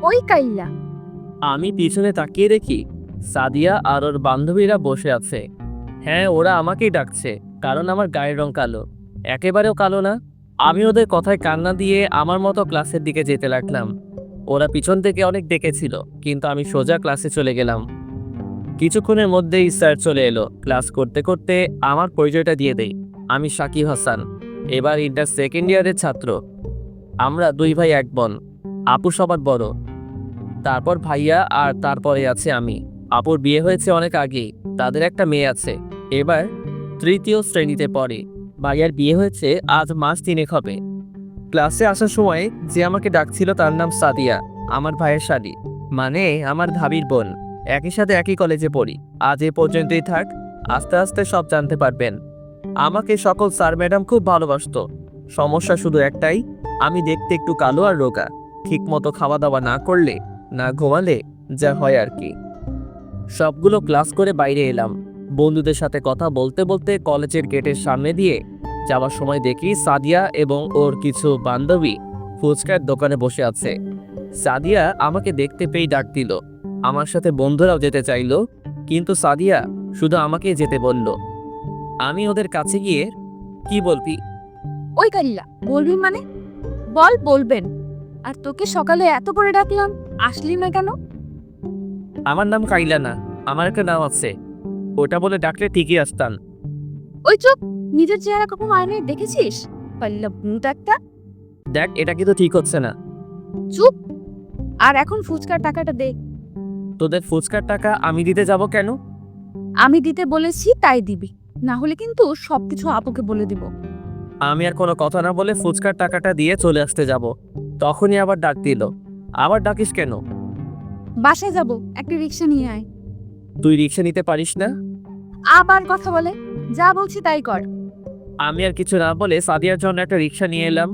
ওই কাইল্লা। আমি পিছনে তাকিয়ে দেখি সাদিয়া আর ওর বান্ধবীরা বসে আছে। হ্যাঁ, ওরা আমাকেই ডাকছে, কারণ আমার গায়ের রং কালো। একেবারেও কালো না। আমি ওদের কথায় কান্না দিয়ে আমার মতো ক্লাসের দিকে যেতে লাগলাম। ওরা পিছন থেকে অনেক ডেকেছিল, কিন্তু আমি সোজা ক্লাসে চলে গেলাম। কিছুক্ষণের মধ্যেই স্যার চলে এলো। ক্লাস করতে করতে আমার পরিচয়টা দিয়ে দেই। আমি শাকিব হাসান, এবার ইন্টার সেকেন্ড ইয়ারের ছাত্র। আমরা দুই ভাই এক বোন। আপু সবার বড়, তারপর ভাইয়া, আর তারপরে আছে আমি। আপুর বিয়ে হয়েছে অনেক আগেই, তাদের একটা মেয়ে আছে, এবার তৃতীয় শ্রেণীতে পড়ে। ভাইয়ার বিয়ে হয়েছে আজ মাস 3 হবে। ক্লাসে আসার সময় যে আমাকে ডাকছিল তার নাম সাদিয়া, আমার ভাইয়ের শালী, মানে আমার ভাবির বোন। একই সাথে একই কলেজে পড়ি। আজ এ পর্যন্তই থাক, আস্তে আস্তে সব জানতে পারবেন। আমাকে সকল স্যার ম্যাডাম খুব ভালোবাসতো। সমস্যা শুধু একটাই, আমি দেখতে একটু কালো আর রোগা। ঠিক মতো খাওয়া দাওয়া না করলে, না ঘুমালে যা হয় আর কি। সবগুলো ক্লাস করে বাইরে এলাম। বন্ধুদের সাথে কথা বলতে বলতে কলেজের গেটের সামনে দিয়ে যাওয়ার সময় দেখি সাদিয়া এবং ওর কিছু বান্ধবী ফুচকার দোকানে বসে আছে। সাদিয়া আমাকে দেখতে পেয়ে ডাক দিল। আমার সাথে বন্ধুরাও যেতে চাইলো, কিন্তু সাদিয়া শুধু আমাকে যেতে বলল। আমি ওদের কাছে গিয়ে, কি বলবি? ওই কাইল্লা বলবি মানে? বল বলবেন। আর তোকে সকালে এত করে ডাকলাম, আসলি না কেন? আমার নাম কাইলা না, আমার একটা নাম আছে, ওটা বলে ডাকলে ঠিকই আসতাম। ওই চুপ। নিজের চেহারা কখনো আয়নায় দেখেছিস? কাইল্লা ভূত একটা। দেখ, এটা কিন্তু ঠিক হচ্ছে না। চুপ। আর এখন ফুচকার টাকাটা দে। তোদের ফুচকার টাকা আমি দিতে যাব কেন? আমি দিতে বলেছি তাই দিবি, না হলে কিন্তু সবকিছু আপুকে বলে দিব। আমি আর কোনো কথা না বলে ফুচকার টাকাটা দিয়ে চলে আসতে যাব, তখনই আবার ডাক দিল। আবার ডাকিস কেন? বাসায় যাব, একটা রিক্সা নিয়ে আয়। তুই রিক্সা নিতে পারিস না? আবার কথা বলে, যা বলছি তাই কর। আমি আর কিছু না বলে সাদিয়ার জন্য একটা রিক্সা নিয়ে এলাম।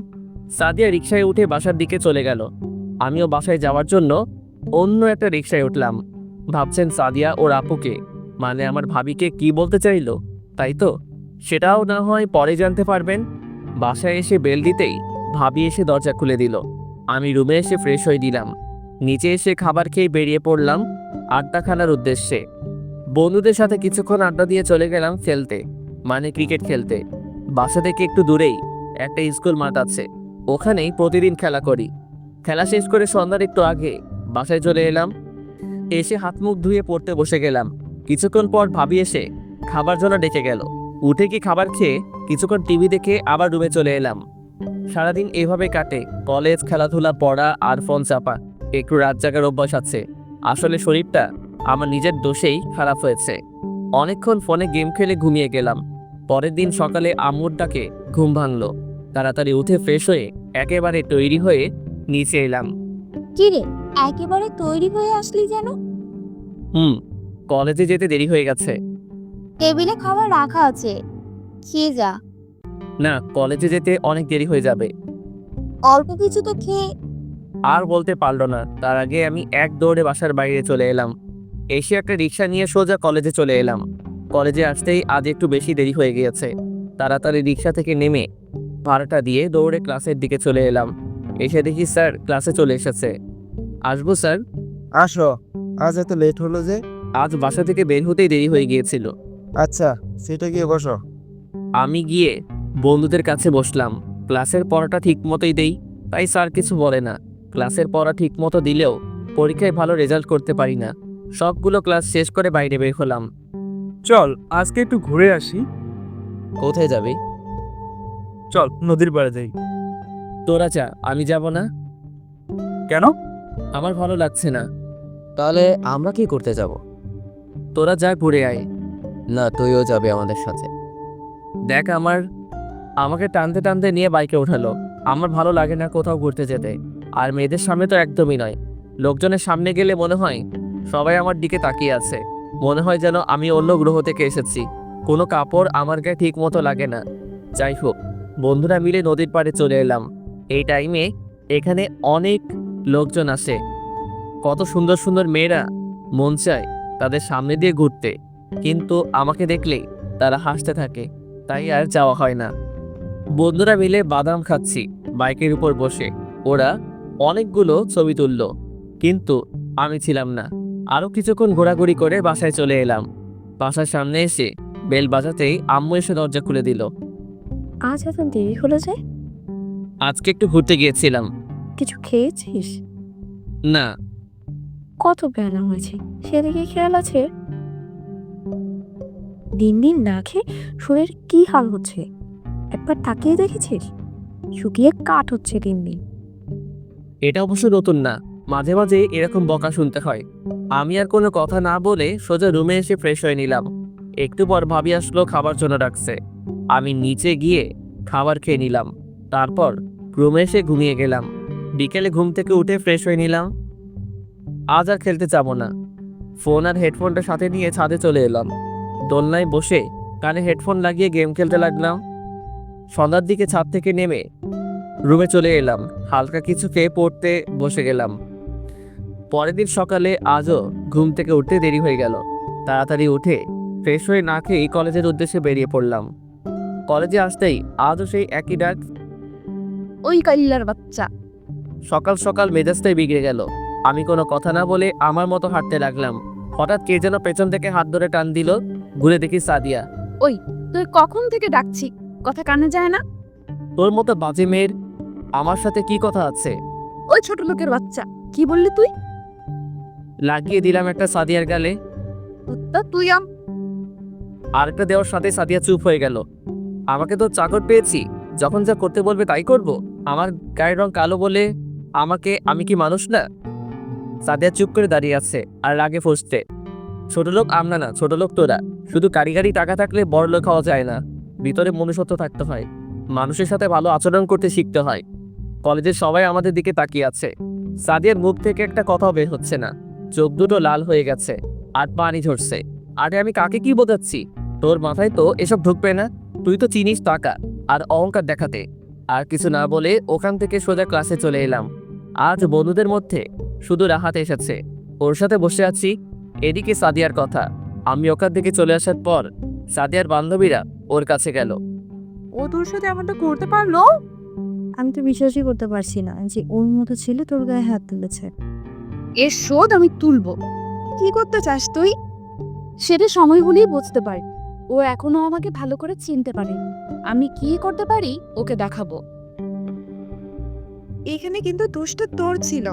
সাদিয়া রিক্সায় উঠে বাসার দিকে চলে গেল। আমিও বাসায় যাওয়ার জন্য অন্য একটা রিক্সায় উঠলাম। ভাবছেন সাদিয়া ওর আপুকে, মানে আমার ভাবিকে কি বলতে চাইলো, তাই তো? সেটাও না হয় পরে জানতে পারবেন। বাসায় এসে বেল দিতেই ভাবি এসে দরজা খুলে দিল। আমি রুমে এসে ফ্রেশ হয়ে দিলাম। নিচে এসে খাবার খেয়ে বেরিয়ে পড়লাম আড্ডাখানার উদ্দেশ্যে। বন্ধুদের সাথে কিছুক্ষণ আড্ডা দিয়ে চলে গেলাম খেলতে, মানে ক্রিকেট খেলতে। বাসা থেকে একটু দূরেই একটা স্কুল মাঠ আছে, ওখানেই প্রতিদিন খেলা করি। খেলা শেষ করে সন্ধ্যার একটু আগে বাসায় চলে এলাম। এসে হাত মুখ ধুয়ে পড়তে বসে গেলাম। কিছুক্ষণ পর ভাবি এসে খাবার জন্য ডেকে গেল। উঠে কি খাবার খেয়ে কিছুক্ষণ টিভি দেখে আবার রুমে চলে এলাম। সারাদিন এভাবে কাটে, কলেজ, খেলাধুলা, পড়া আর ফোন চাপা। একটু রাত জাগার অভ্যাস আছে। আসলে শরীরটা আমার নিজের দোষেই খারাপ হয়েছে। অনেকক্ষণ ফোনে গেম খেলে ঘুমিয়ে গেলাম। পরের দিন সকালে আম্মুর ডাকে ঘুম ভাঙলো। তাড়াতাড়ি উঠে ফ্রেশ হয়ে একেবারে তৈরি হয়ে নিচে এলাম। কি রে, একেবারে তৈরি হয়ে আসলি যেন? কলেজে যেতে দেরি হয়ে গেছে। টেবিলে খাবার রাখা আছে, খেয়ে যা। না, কলেজে যেতে অনেক দেরি হয়ে যাবে। অল্প কিছু তো খেয়ে। আর বলতে পারলো না, তার আগে আমি এক দৌড়ে বাসার বাইরে চলে এলাম। এসে একটা রিক্সা নিয়ে সোজা কলেজে চলে এলাম। কলেজে আসতেই আজ একটু বেশি দেরি হয়ে গিয়েছে। তাড়াতাড়ি রিক্সা থেকে নেমে ভাড়াটা দিয়ে দৌড়ে ক্লাসের দিকে চলে এলাম। এসে দেখি স্যার ক্লাসে চলে এসেছে। আসবো স্যার? আসো। আজ এত লেট হলো যে? আজ বাসা থেকে বের হতেই দেরি হয়ে গিয়েছিল। আচ্ছা, সেটা গিয়ে বসো। আমি গিয়ে বন্ধুদের কাছে বসলাম। ক্লাসের পড়াটা ঠিক মতোই দেই, তাই স্যার কিছু বলে না। ক্লাসের পড়া ঠিক মতো দিলেও পরীক্ষায় ভালো রেজাল্ট করতে পারি না। সবগুলো ক্লাস শেষ করে বাইরে বের হলাম। চল আজকে একটু ঘুরে আসি। কোথায় যাবি? চল নদীর পাড়ে যাই। তোরা যা, আমি যাব না। কেন? আমার ভালো লাগছে না। তাহলে আমরা কি করতে যাব? তোরা যা, ঘুরে আয়। না, তুইও যাবে আমাদের সাথে। দেখ, আমাকে টানতে টানতে নিয়ে বাইকে ওঠালো। আমার ভালো লাগে না কোথাও ঘুরতে যেতে, আর মেয়েদের সামনে তো একদমই নয়। লোকজনের সামনে গেলে মনে হয় সবাই আমার দিকে তাকিয়ে আছে। মনে হয় যেন আমি অন্য গ্রহ থেকে এসেছি। কোনো কাপড় আমার গায়ে ঠিক মতো লাগে না। যাই হোক, বন্ধুরা মিলে নদীর পাড়ে চলে এলাম। এই টাইমে এখানে অনেক লোকজন আসে। কত সুন্দর সুন্দর মেয়েরা, মন চায় তাদের সামনে দিয়ে ঘুরতে, কিন্তু আমাকে দেখলেই তারা হাসতে থাকে, তাই আর যাওয়া হয় না। বন্ধুরা মিলে বাদাম খাচ্ছি বাইকের উপর বসে। ওরা অনেকগুলো ছবি তুললো। কিন্তু আমি ছিলাম না। আরও কিছুক্ষণ ঘোরাঘুরি করে বাসায় চলে এলাম। বাসার সামনে এসে বেল বাজাতেই আম্মু এসে দরজা খুলে দিল। আজ এত দেরি হলো যে? আজকে একটু ঘুরতে গিয়েছিলাম। কিছু খেয়েছিস? না। কত বেলা হয়েছে, সেদিকে খেয়াল আছে? দিন দিন না খেয়ে শরীর কি হাল হচ্ছে, একবার তাকিয়ে দেখেছিস? শুকিয়ে কাঠ হচ্ছে দিন দিন। এটা অবশ্য নতুন না, মাঝে মাঝে এরকম বকা শুনতে হয়। আমি আর কোনো কথা না বলে সোজা রুমে এসে ফ্রেশ হয়ে নিলাম। একটু পর ভাবি আসলো খাবার জন্য ডাকছে। আমি নিচে গিয়ে খাবার খেয়ে নিলাম। তারপর রুমে এসে ঘুমিয়ে গেলাম। বিকেলে ঘুম থেকে উঠে ফ্রেশ হয়ে নিলাম। আজ আর খেলতে যাবো না। ফোন আর হেডফোনটা সাথে নিয়ে ছাদে চলে এলাম। দোলনায় বসে কানে হেডফোন লাগিয়ে গেম খেলতে লাগলাম। সন্ধ্যার দিকে ছাদ থেকে নেমে রুমে চলে এলাম। হালকা কিছু খেয়ে পড়তে বসে গেলাম। পরের দিন সকালে আজও ঘুম থেকে উঠতে দেরি হয়ে গেল। তাড়াতাড়ি উঠে ফ্রেশ হয়ে না খেয়েই কলেজের উদ্দেশ্যে বেরিয়ে পড়লাম। কলেজে আসতেই আজও সেই একই ডাক। ওই কালিলার বাচ্চা। সকাল সকাল মেজাজটাই বিগড়ে গেল। আমি কোনো কথা না বলে আমার মতো হাঁটতে লাগলাম। হঠাৎ কে যেন পেছন থেকে হাত ধরে টান দিল। ঘুরে দেখি সাদিয়া। তুই কখন থেকে ডাকছি, কথা কানে যায় না? তোর মতো বাজে মেয়ের আমার সাথে কি কথা আছে? ওই ছোট লোকের বাচ্চা, কি বললি তুই? লাগিয়ে দিলাম একটা সাদিয়ার গালে। তা তুই আরেকটা দেওয়ার সাথে সাদিয়া চুপ হয়ে গেল। আমাকে তো চাকর পেয়েছি, যখন যা করতে বলবে তাই করব। আমার গায়ের রং কালো বলে আমি কি মানুষ না? সাদিয়া চুপ করে দাঁড়িয়ে আছে আর রাগে ফুঁসছে। ছোট লোক আমরা না, ছোট লোক তোরা। শুধু কারিগারি টাকা থাকলে বড় লোক হওয়া যায় না, ভিতরে মনুষ্যত্ব থাকতে হয়। মানুষের সাথে ভালো আচরণ করতে শিখতে হয়। কলেজের সবাই আমাদের দিকে তাকিয়ে আছে। সাদিয়ার মুখ থেকে একটা কথাও বের হচ্ছে না। চোখ দুটো লাল হয়ে গেছে আর পানি ঝরছে। আরে আমি কাকে কি বোঝাচ্ছি? তোর মাথায় তো এসব ঢুকবে না। তুই তো চিনিস টাকা আর অহংকার দেখাতে। আর কিছু না বলে ওখান থেকে সোজা ক্লাসে চলে এলাম। আজ বন্ধুদের মধ্যে শুধু রাহাত এসেছে, ওর সাথে বসে আছি। এদিকে সাদিয়ার কথা। আমি ওখান থেকে চলে আসার পর সাদিয়ার বান্ধবীরা ওর কাছে গেল। ও তোর সাথে এমনটা করতে পারলো? আমি তো বিশ্বাসই করতে পারছি না যে ওর মতো ছেলে তোর গায়ে হাত তুলেছে। এর শোধ আমি তুলবো। কি করতে চাস তুই? সেটা সময় হলেই বুঝতে পারি। ও এখনো আমাকে ভালো করে চিনতে পারে। আমি কি করতে পারি ওকে দেখাবো। এখানে কিন্তু দোষটা তোর ছিল।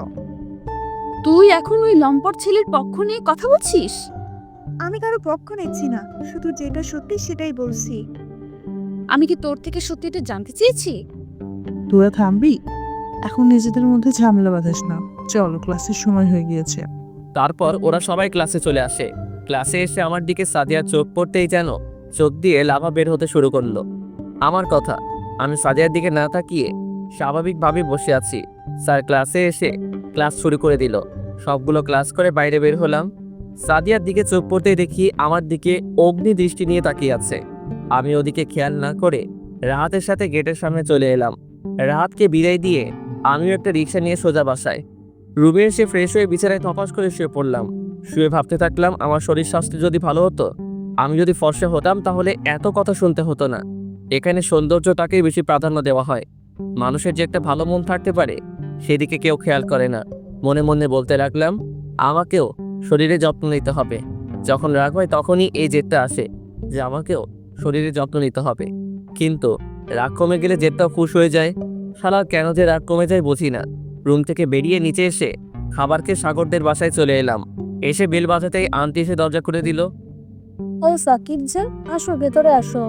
তুই এখন ওই লম্পট ছেলের পক্ষ নিয়ে কথা বলছিস? আমি কারো পক্ষ নিচ্ছি না, শুধু যেটা সত্যি সেটাই বলছি। আমি কি তোর থেকে সত্যিটা জানতে চেয়েছি? তোরা থামবি? এখন নিজেদের মধ্যে ঝামেলা বাঁধাস না। চল, ক্লাসের সময় হয়ে গিয়েছে। তারপর ওরা সবাই ক্লাসে চলে আসে। ক্লাসে এসে আমার দিকে সাদিয়ার চোখ পড়তেই যেন চোখ দিয়ে লাভা বের হতে শুরু করলো। আমার কথা, আমি সাদিয়ার দিকে না তাকিয়ে স্বাভাবিকভাবে বসে আছি। স্যার ক্লাসে এসে ক্লাস শুরু করে দিল। সবগুলো ক্লাস করে বাইরে বের হলাম। সাদিয়ার দিকে চোখ পড়তেই দেখি আমার দিকে অগ্নি দৃষ্টি নিয়ে তাকিয়ে আছে। আমি ওদিকে খেয়াল না করে রাহাতের সাথে গেটের সামনে চলে এলাম। রাহাতকে বিদায় দিয়ে আমিও একটা রিক্সা নিয়ে সোজা বাসায়। রুমে এসে ফ্রেশ হয়ে বিছানায় তপাস করে শুয়ে পড়লাম। শুয়ে ভাবতে থাকলাম, আমার শরীর স্বাস্থ্য যদি ভালো হতো, আমি যদি ফর্সা হতাম, তাহলে এত কথা শুনতে হতো না। এখানে সৌন্দর্যটাকেই বেশি প্রাধান্য দেওয়া হয়। মানুষের যে একটা ভালো মন থাকতে পারে সেদিকে কেউ খেয়াল করে না। মনে মনে বলতে লাগলাম, আমাকেও শরীরে যত্ন নিতে হবে। যখন রাগ হয় তখনই এই জেদটা আসে যে আমাকেও শরীরে যত্ন নিতে হবে। কিন্তু রাগ কমে গেলে জেদটাও খুশ হয়ে যায়। শালা কেন যে রাগ কমে যায় বুঝি না। রুম থেকে বেরিয়ে নিচে এসে খাবার খেয়ে সাগরদের বাসায় চলে এলাম। এসে বেল বাজাতেই আন্টি এসে দরজা খুলে দিল। ও সাকিব যে, আসো ভেতরে আসো।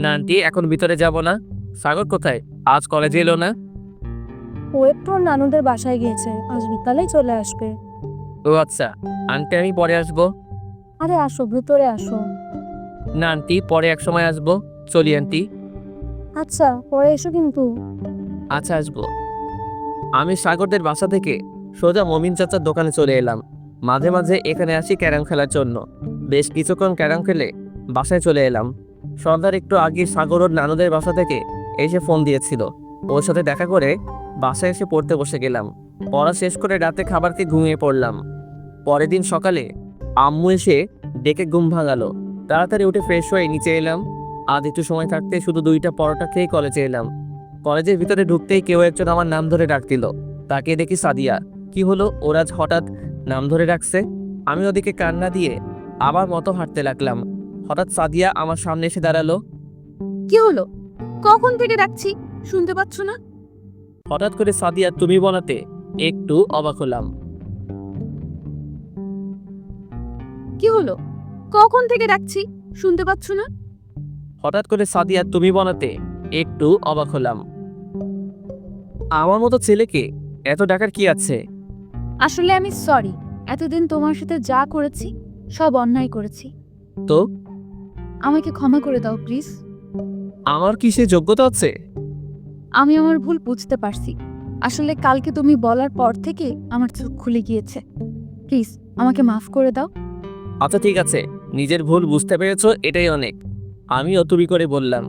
না আন্টি, এখন ভিতরে যাব না। সাগর কোথায়? আজ কলেজে এলো না? ও একটু ওর নানুদের বাসায় গিয়েছে, আজ বিকালেই চলে আসবে। ও আচ্ছা, আন্টি আমি পরে আসবো। আরে আসো, ভেতরে আসো। না আন্টি, পরে এক সময় আসবো। চলি আন্টি। আচ্ছা, পরে এসো কিন্তু। আচ্ছা আসবো। আমি সাগরদের বাসা থেকে সোজা মমিন চাচার দোকানে চলে এলাম। মাঝে মাঝে এখানে আসি ক্যারাম খেলার জন্য। বেশ কিছুক্ষণ ক্যারাম খেলে বাসায় চলে এলাম। সন্ধ্যার একটু আগে সাগর ওর নানুদের বাসা থেকে এসে ফোন দিয়েছিল। ওর সাথে দেখা করে বাসায় এসে পড়তে বসে গেলাম। পড়া শেষ করে রাতে খাবার খেয়ে ঘুমিয়ে পড়লাম। পরের দিন সকালে আম্মু এসে ডেকে ঘুম ভাঙালো। তাড়াতাড়ি উঠে ফ্রেশ হয়ে নিচে এলাম। আজ একটু সময় থাকতে শুধু 2টা পরোটা খেয়ে কলেজে এলাম। কলেজের ভিতরে ঢুকতেই কেউ একজন আমার নাম ধরে ডাক দিল। তাকে দেখি সাদিয়া। কি হলো ওরা আজ হঠাৎ নাম ধরে রাখছে? আমি ওদিকে কান্না দিয়ে আবার মতো হাঁটতে লাগলাম। হঠাৎ সাদিয়া আমার সামনে এসে দাঁড়ালো। কি হলো? কখন থেকে ডাকছি, শুনতে পাচ্ছ না? হঠাৎ করে সাদিয়া তুমি বলাতে একটু অবাক হলাম। কি হলো? কখন থেকে ডাকছি, শুনতে পাচ্ছ না? হঠাৎ করে সাদিয়া তুমি বলাতে একটু অবাক হলাম। আমার মতো ছেলেকে এত ডাকার কি আছে? আসলে আমি সরি, এতদিন তোমার সাথে যা করেছি সব অন্যায় করেছি। তো আমাকে ক্ষমা করে দাও প্লিজ। আমার কি সে যোগ্যতা আছে? আমি আমার ভুল বুঝতে পারছি। আসলে কালকে তুমি বলার পর থেকে আমার চোখ খুলে গিয়েছে। প্লিজ আমাকে মাফ করে দাও। আচ্ছা ঠিক আছে, নিজের ভুল বুঝতে পেরেছো এটাই অনেক। আমিও তুমি করে বললাম।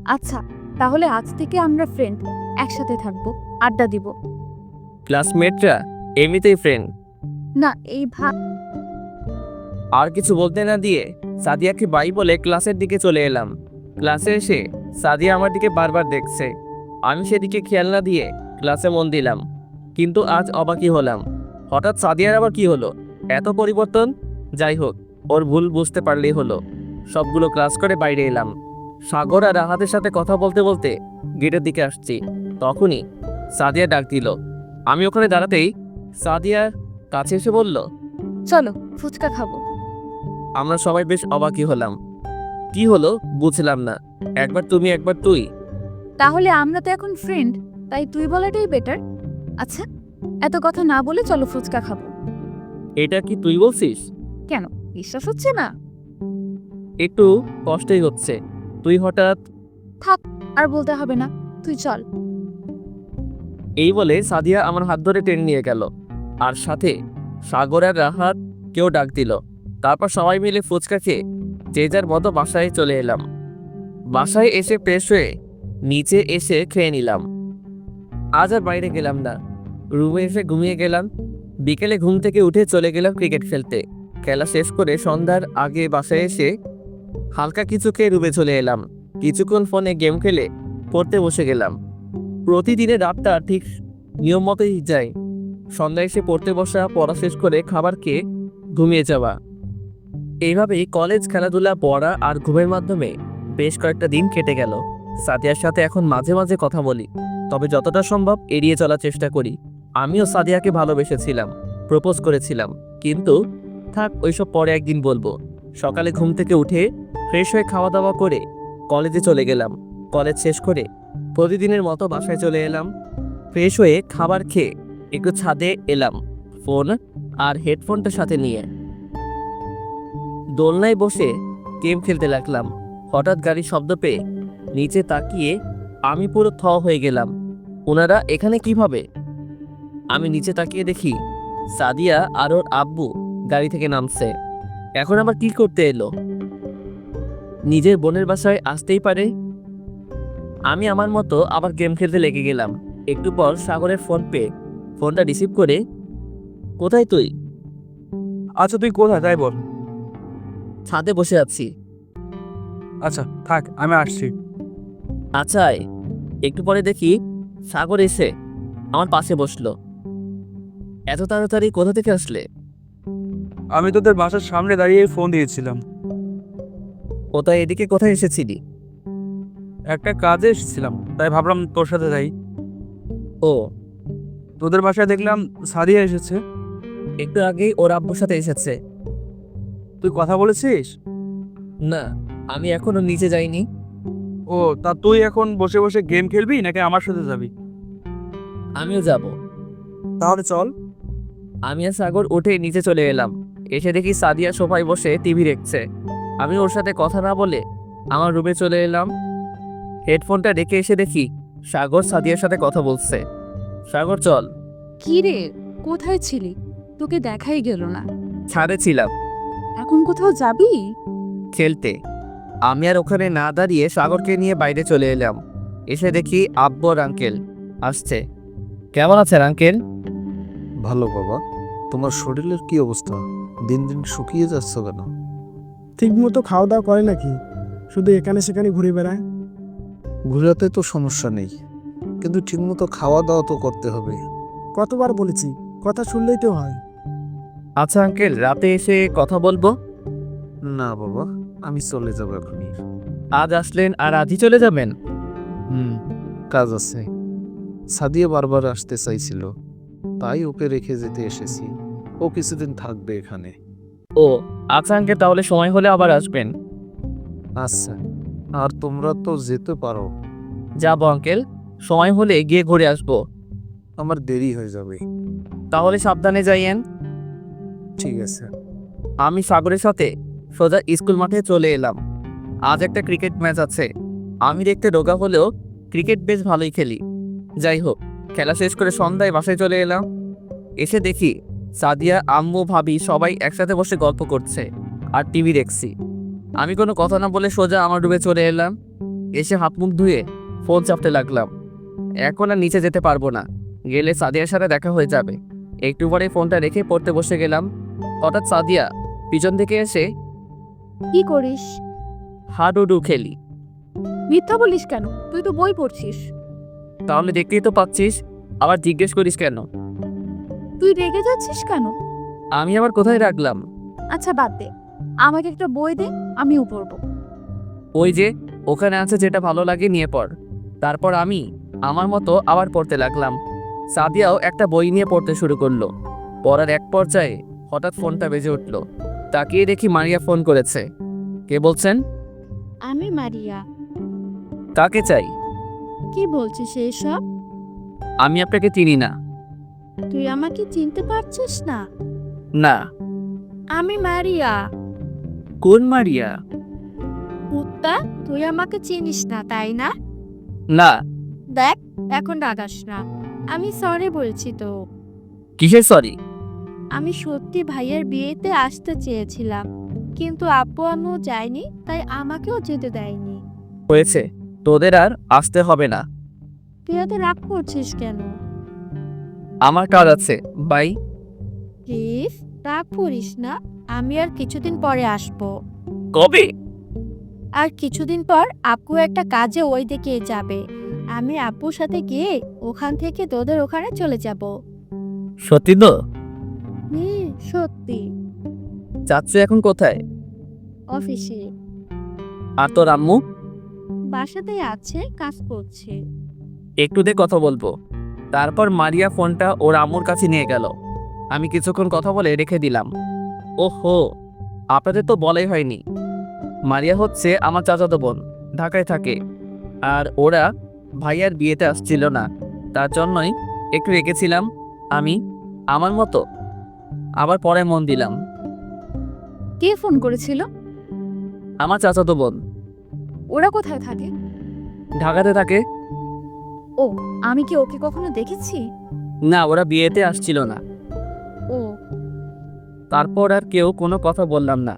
আচ্ছা, তাহলে আজ থেকে আমরা ফ্রেন্ড, একসাথে থাকবো, আড্ডা দিব। ক্লাসমেটরা এমনিতেই ফ্রেন্ড। না এই আর কিছু বলতে না দিয়ে সাদিয়াকে বাই বলে ক্লাসের দিকে চলে এলাম। ক্লাসে এসে সাদিয়া আমার দিকে বারবার দেখছে। আমি সেদিকে খেয়াল না দিয়ে ক্লাসে মন দিলাম। কিন্তু আজ অবাকই হলাম, হঠাৎ সাদিয়ার আবার কি হলো? এত পরিবর্তন? যাই হোক, ওর ভুল বুঝতে পারলেই হলো। সবগুলো ক্লাস করে বাইরে এলাম। সাগর আর রাহাতের সাথে কথা বলতে বলতে গেটের দিকে আসছি। তখনই সাদিয়া ডাক দিল। আমি ওখানে দাঁড়াতেই সাদিয়ার কাছে এসে বলল, চলো ফুচকা খাবো। আমরা সবাই বেশ অবাকই হলাম। কি হলো বুঝলাম না, একবার তুমি একবার তুই। তাহলে আমরা তো এখন ফ্রেন্ড, তাই তুই বলাটাই বেটার। আচ্ছা, এত কথা না বলে চলো ফুচকা খাবো। এটা কি তুই বলছিস? কেন, বিশ্বাস হচ্ছে না? একটু কষ্টই হচ্ছে। তুই হঠাৎ। থাক, আর বলতে হবে না, তুই চল। এই বলে সাদিয়া আমার হাত ধরে টেনে নিয়ে গেল, আর সাথে সাগর আর রাহাত কেউ ডাক দিল। তারপর সবাই মিলে ফুচকা খেয়ে যে যার মতো বাসায় চলে এলাম। বাসায় এসে ফ্রেশ হয়ে নিচে এসে খেয়ে নিলাম। আজ আর বাইরে গেলাম না, রুমে এসে ঘুমিয়ে গেলাম। বিকেলে ঘুম থেকে উঠে চলে গেলাম ক্রিকেট খেলতে। খেলা শেষ করে সন্ধ্যার আগে বাসায় এসে হালকা কিছু খেয়ে রুমে চলে এলাম। কিছুক্ষণ ফোনে গেম খেলে পড়তে বসে গেলাম। প্রতিদিনের রাতটা ঠিক নিয়ম মতোই যায়। সন্ধ্যায় এসে পড়তে বসা, পড়া শেষ করে খাবার খেয়ে ঘুমিয়ে যাওয়া। এইভাবেই কলেজ, খেলাধুলা, পড়া আর ঘুমের মাধ্যমে বেশ কয়েকটা দিন কেটে গেল। সাদিয়ার সাথে এখন মাঝে মাঝে কথা বলি, তবে যতটা সম্ভব এড়িয়ে চলার চেষ্টা করি। আমিও সাদিয়াকে ভালোবেসেছিলাম, প্রপোজ করেছিলাম, কিন্তু থাক ওইসব পরে একদিন বলবো। সকালে ঘুম থেকে উঠে ফ্রেশ হয়ে খাওয়া দাওয়া করে কলেজে চলে গেলাম। কলেজ শেষ করে প্রতিদিনের মতো বাসায় চলে এলাম। ফ্রেশ হয়ে খাবার খেয়ে একটু ছাদে এলাম, ফোন আর হেডফোনটা সাথে নিয়ে দোলনায় বসে গেম খেলতে লাগলাম। হঠাৎ গাড়ির শব্দ পেয়ে নিচে তাকিয়ে আমি পুরো থ হয়ে গেলাম। ওনারা এখানে কিভাবে? আমি নিচে তাকিয়ে দেখি সাদিয়া আর ওর আব্বু গাড়ি থেকে নামছে। এখন আবার কি করতে এলো? নিজের বোনের বাসায় আসতেই পারে। আমি আমার মতো আবার গেম খেলতে লেগে গেলাম। একটু পর সাগরের ফোন পেয়ে ফোনটা রিসিভ করে, কোথায় তুই? আচ্ছা তুই কোথায় তাই বল। ছাদে বসে আছি। আচ্ছা থাক, আমি আসছি। আচ্ছা আয়। একটু পরে দেখি সাগর এসে আমার পাশে বসলো। এত তাড়াতাড়ি কোথা থেকে আসলে? আমি তোদের বাসার সামনে দাঁড়িয়ে ফোন দিয়েছিলাম। কোথায়, এদিকে কোথায় এসেছিলি? একটা কাজে এসেছিলাম, তাই ভাবলাম তোর সাথে যাই। ও, তোদের বাসায় দেখলাম সাদিয়া এসেছে। একটু আগেই ওর আব্বুর সাথে এসেছে। তুই কথা বলেছিস? না, আমি এখনো নিচে যাইনি। ও, তা তুই এখন বসে বসে গেম খেলবি নাকি আমার সাথে যাবি? আমিও যাব। তাহলে চল। আমি আর সাগর উঠে নিচে চলে এলাম। এসে দেখি সাদিয়া সোফায় বসে টিভি দেখছে। আমি ওর সাথে কথা না বলে আমার রুমে চলে এলাম। হেডফোনটা রেখে এসে দেখি সাগর সাদিয়ার সাথে কথা বলছে। সাগর চল। কি রে, কোথায় ছিলি? তোকে দেখাই গেল না। ছাদে ছিলাম এখন কোথাও যাবি? খেলতে। আমি আর ওখানে না দাঁড়িয়ে সাগরকে নিয়ে বাইরে চলে এলাম। এসে দেখি আব্বু আর আঙ্কেল আসছে। কেমন আছেন আঙ্কেল? ভালো বাবা। তোমার শরীরের কি অবস্থা? দিন দিন শুকিয়ে যাচ্ছ কেন? ঠিক মতো খাওয়া দাওয়া করে নাকি? শুধু এখানে সেখানে ঘুরে বেড়ায়। ঘুরাতে তো সমস্যা নেই, কিন্তু ঠিকমতো খাওয়া দাওয়া তো করতে হবে। কতবার বলেছি কথা শুনলেই তো হয়। আচ্ছা আঙ্কেল, রাতে এসে কথা বলবো। না বাবা, আমি চলে যাবো এখনই। আজ আসলেন আর আজই চলে যাবেন? কাজ আছে। সাদিয়া বারবার আসতে চাইছিল, তাই ওকে রেখে যেতে এসেছি। ও কিছুদিন থাকবে এখানে। ও আচ্ছা আঙ্কেল, তাহলে সময় হলে আবার আসবেন। আচ্ছা, আর তোমরা তো যেতে পারো। যাবো আঙ্কেল, সময় হলে গিয়ে ঘুরে আসবো। আমার দেরি হয়ে যাবে। তাহলে সাবধানে যাইয়েন। ঠিক আছে। আমি সাগরের সাথে সোজা স্কুল মাঠে চলে এলাম। আজ একটা ক্রিকেট ম্যাচ আছে। আমি দেখতে রোগা হলেও ক্রিকেট বেশ ভালোই খেলি। যাই হোক, খেলা শেষ করে সন্ধ্যায় বাসায় চলে এলাম। এসে দেখি সাদিয়া, আম্মু, ভাবি সবাই একসাথে বসে গল্প করছে আর টিভি দেখছি। আমি কোনো কথা না বলে সোজা আমার রুমে চলে এলাম। এসে হাত মুখ ধুয়ে ফোন চাপতে লাগলাম। এখন আর নিচে যেতে পারবো না, গেলে সাদিয়ার সাথে দেখা হয়ে যাবে। একটু পরে ফোনটা রেখে পড়তে বসে গেলাম। হঠাৎ সাদিয়া পিছন থেকে এসে, কি করিস? হাডুডু খেলি। মিথ্যা বলিস কেন? তুই তো বই পড়ছিস। তাহলে দেখতেই তো পাচ্ছিস, আবার জিজ্ঞেস করিস কেন? তুই রেগে যাচ্ছিস কেন? আমি আবার কোথায় রাখলাম? আচ্ছা বাদ দে, আমাকে একটা বই দে, আমিও পড়বো। ওই যে ওখানে আছে, যেটা ভালো লাগে নিয়ে পড়। তারপর আমি আমার মতো আবার পড়তে লাগলাম। সাদিয়াও একটা বই নিয়ে পড়তে শুরু করলো। পড়ার এক পর্যায়ে হঠাৎ ফোনটা বেজে উঠল। তাকিয়ে দেখি মারিয়া ফোন করেছে। কে বলছেন? আমি মারিয়া। কাকে চাই? কি বলছিস এসব? আমি আপনাকে চিনি না। তুই আমাকে চিনতে পারছিস না? না। আমি মারিয়া। কোন মারিয়া? কুত্তা, তুই আমাকে চিনিস না তাই না? না। দেখ, এখন রাগাস না। আমি সরি বলছি তো। কিসের সরি? আমি সত্যি ভাইয়ের বিয়েতে আসতে চেয়েছিলাম, কিন্তু আব্বু আম্মু যায়নি, তাই আমাকেও যেতে দেয়নি। হয়েছে, তোদের আর আসতে হবে না। তুই এত রাগ করছিস কেন? আমার কাজ আছে, বাই। প্লিজ রাগ করিস না, আমি আর কিছুদিন পরে আসবো। কবে? আর কিছুদিন পর আপু একটা কাজে ওই দিকে যাবে। আমি আপুর সাথে গিয়ে ওখান থেকে তোদের ওখানে চলে যাব। সত্যি তো? সত্যি। চাচ্ছু এখন কোথায়? অফিসে। আর তোর আম্মু? বাসাতেই আছে, কাজ করছে। একটু দে, কথা বলবো। তারপর মারিয়া ফোনটা ওর আম্মুর কাছে নিয়ে গেল। আমি কিছুক্ষণ কথা বলে রেখে দিলাম। ওহো, আপনাদের তো বলাই হয়নি। মারিয়া হচ্ছে আমার চাচাতো বোন, ঢাকায় থাকে। আর ওরা ভাইয়ার বিয়েতে আসছিল না, তার জন্যই একটু রেখেছিলাম আমি আমার মতো। আবার পরে মন দিলাম। কে ফোন করেছিল? আমার চাচাতো বোন। ওরা কোথায় থাকে? ঢাকাতে থাকে। ও, আমি কি ওকে কখনো দেখেছি? না, ওরা বিয়েতে আসছিল না। ও। তারপর আর কেউ কোনো কথা বললাম না।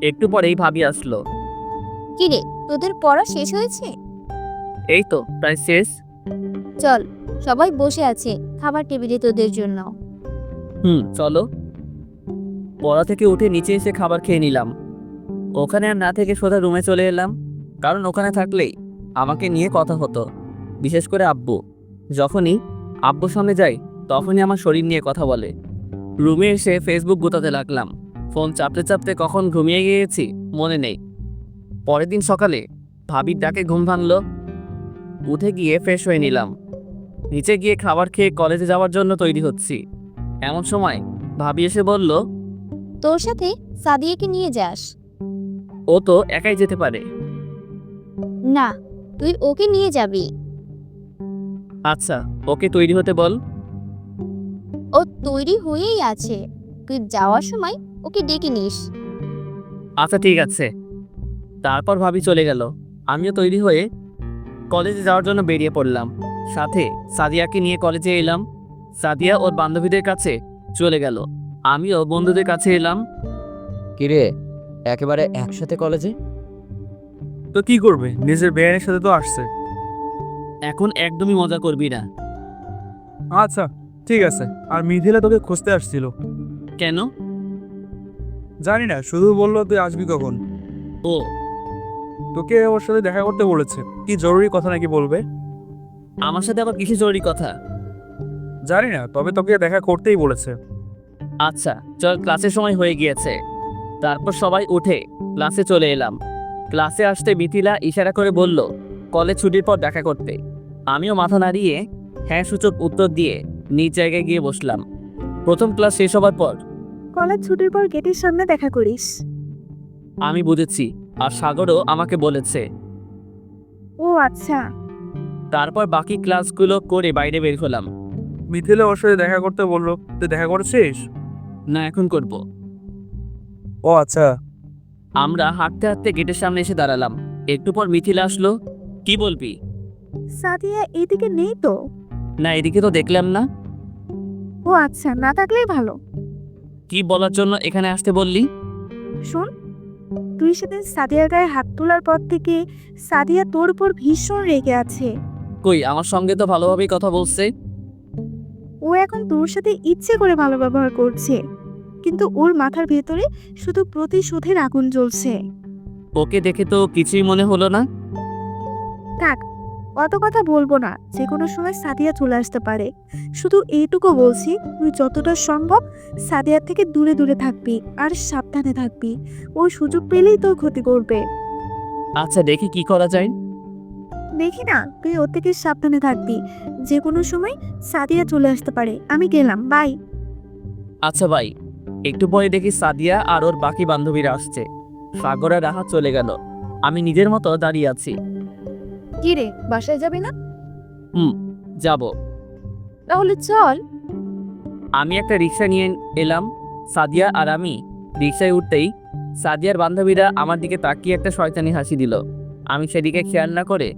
একটু পরেই ভাবি আসলো। কি রে, তোদের পড়া শেষ হয়েছে? এই তো প্রায় শেষ। চল, সবাই বসে আছে, খাবার টেবিলে তোদের জন্য। চলো। পড়া থেকে উঠে নিচে এসে খাবার খেয়ে নিলাম। ওখানে আর না থেকে সোজা রুমে চলে এলাম, কারণ ওখানে থাকলেই আমাকে নিয়ে কথা হতো, বিশেষ করে আব্বু। যখনই আব্বুর সামনে যাই, তখনই আমার শরীর নিয়ে কথা বলে। রুমে এসে ফেসবুক গোতাতে লাগলাম। ফোন চাপতে চাপতে কখন ঘুমিয়ে গিয়েছি মনে নেই। পরের দিন সকালে ভাবির ডাকে ঘুম ভাঙলো। উঠে গিয়ে ফ্রেশ হয়ে নিলাম। নিচে গিয়ে খাবার খেয়ে কলেজে যাওয়ার জন্য তৈরি হচ্ছি। এমন সময় ভাবি এসে বলল, তোর সাথে সাদিয়াকে নিয়ে যাস। ও তো একাই যেতে পারে। না, তুই ওকে নিয়ে যাবি। আচ্ছা, ওকে তৈরি হতে বল। ও তৈরি হয়েই আছে, তুই যাওয়ার সময় ওকে ডেকে নিস। আচ্ছা ঠিক আছে। তারপর ভাবি চলে গেল। আমিও তৈরি হয়ে কলেজে যাওয়ার জন্য বেরিয়ে পড়লাম। সাথে সাদিয়াকে নিয়ে কলেজে এলাম। সাদিয়া ওর বান্ধবীদের কাছে চলে গেল, আমিও বন্ধুদের কাছে এলাম। কিরে, একেবারে একসাথে কলেজে? তো কি করবে, নিজের বেয়ারের সাথে তো আসছে। এখন একদমই মজা করবি না। আচ্ছা ঠিক আছে। আর মিথিলা তোকে খুঁজতে আসছিল। কেন? জানি না, শুধু বললো তুই আসবি কখন। ও, তোকে ওর সাথে দেখা করতে বলেছে। কি জরুরি কথা নাকি বলবে? আমার সাথে আবার কিসে জরুরি কথা? জানি না, তবে তোকে দেখা করতেই বলেছে। আচ্ছা চল, ক্লাসের সময় হয়ে গিয়েছে। তারপর সবাই উঠে ক্লাসে চলে এলাম। ক্লাসে আসতে মিথিলা ইশারা করে বলল কলেজ ছুটির পর দেখা করতে। আমিও মাথা নাড়িয়ে হ্যাঁ সূচক উত্তর দিয়ে নিজ জায়গায় গিয়ে বসলাম। প্রথম ক্লাস শেষ হবার পর কলেজ ছুটির পর গেটের সামনে দেখা করিস। আমি বুঝেছি, আর সাগরও আমাকে বলেছে। ও আচ্ছা। তারপর বাকি ক্লাসগুলো করে বাইরে বের হলাম। মিথিলা ওর সাথে দেখা করতে বললো, তুই দেখা করেছিস? না, এখন করব। ও আচ্ছা। আমরা হাঁটতে হাঁটতে গেটের সামনে এসে দাঁড়ালাম। একটু পর মিথিলা আসলো। কি বলবি? সাদিয়া এইদিকে নেই তো। না, এদিকে তো দেখলাম না। ও আচ্ছা, না থাকলেই ভালো। কি বলার জন্য এখানে আসতে বললি? শোন, তুই সেদিন সাদিয়ার গায়ে হাত তোলার পর থেকে সাদিয়া তোর উপর ভীষণ রেগে আছে। কই, আমার সঙ্গে তো ভালোভাবেই কথা বলছে। ও এখন তোর সাথে ইচ্ছে করে ভালো ব্যবহার করছে, কিন্তু ওর মাথার ভেতরে শুধু প্রতিশোধের আগুন জ্বলছে। ওকে দেখে তো কিছুই মনে হলো না। থাক, অত কথা বলবো না, যে কোনো সময় সাদিয়া চলে আসতে পারে। শুধু এইটুকু বলছি, তুই যতটা সম্ভব সাদিয়ার থেকে দূরে দূরে থাকবি আর সাবধানে থাকবি। ও সুযোগ পেলেই তোর ক্ষতি করবে। আচ্ছা, দেখি কি করা যায়। দেখি না, তুই ওর থেকে সাবধানে থাকবি। যে কোনো সময় সাদিয়া চলে আসতে পারে। আমি গেলাম, বাই। আচ্ছা ভাই। একটু পরে দেখি সাদিয়া আর ওর বাকি বান্ধবীরা আসছে। সাগর আর রাহা চলে গেল। আমি নিজের মতো দাঁড়িয়ে আছি। কি রে, বাসায় যাবি না? যাব। তাহলে চল। আমি একটা রিক্সা নিয়ে এলাম। সাদিয়া আর আমি রিক্সায় উঠতেই সাদিয়ার বান্ধবীরা আমার দিকে তাকিয়ে একটা শয়তানি হাসি দিল। আমি সেদিকে খেয়াল না করে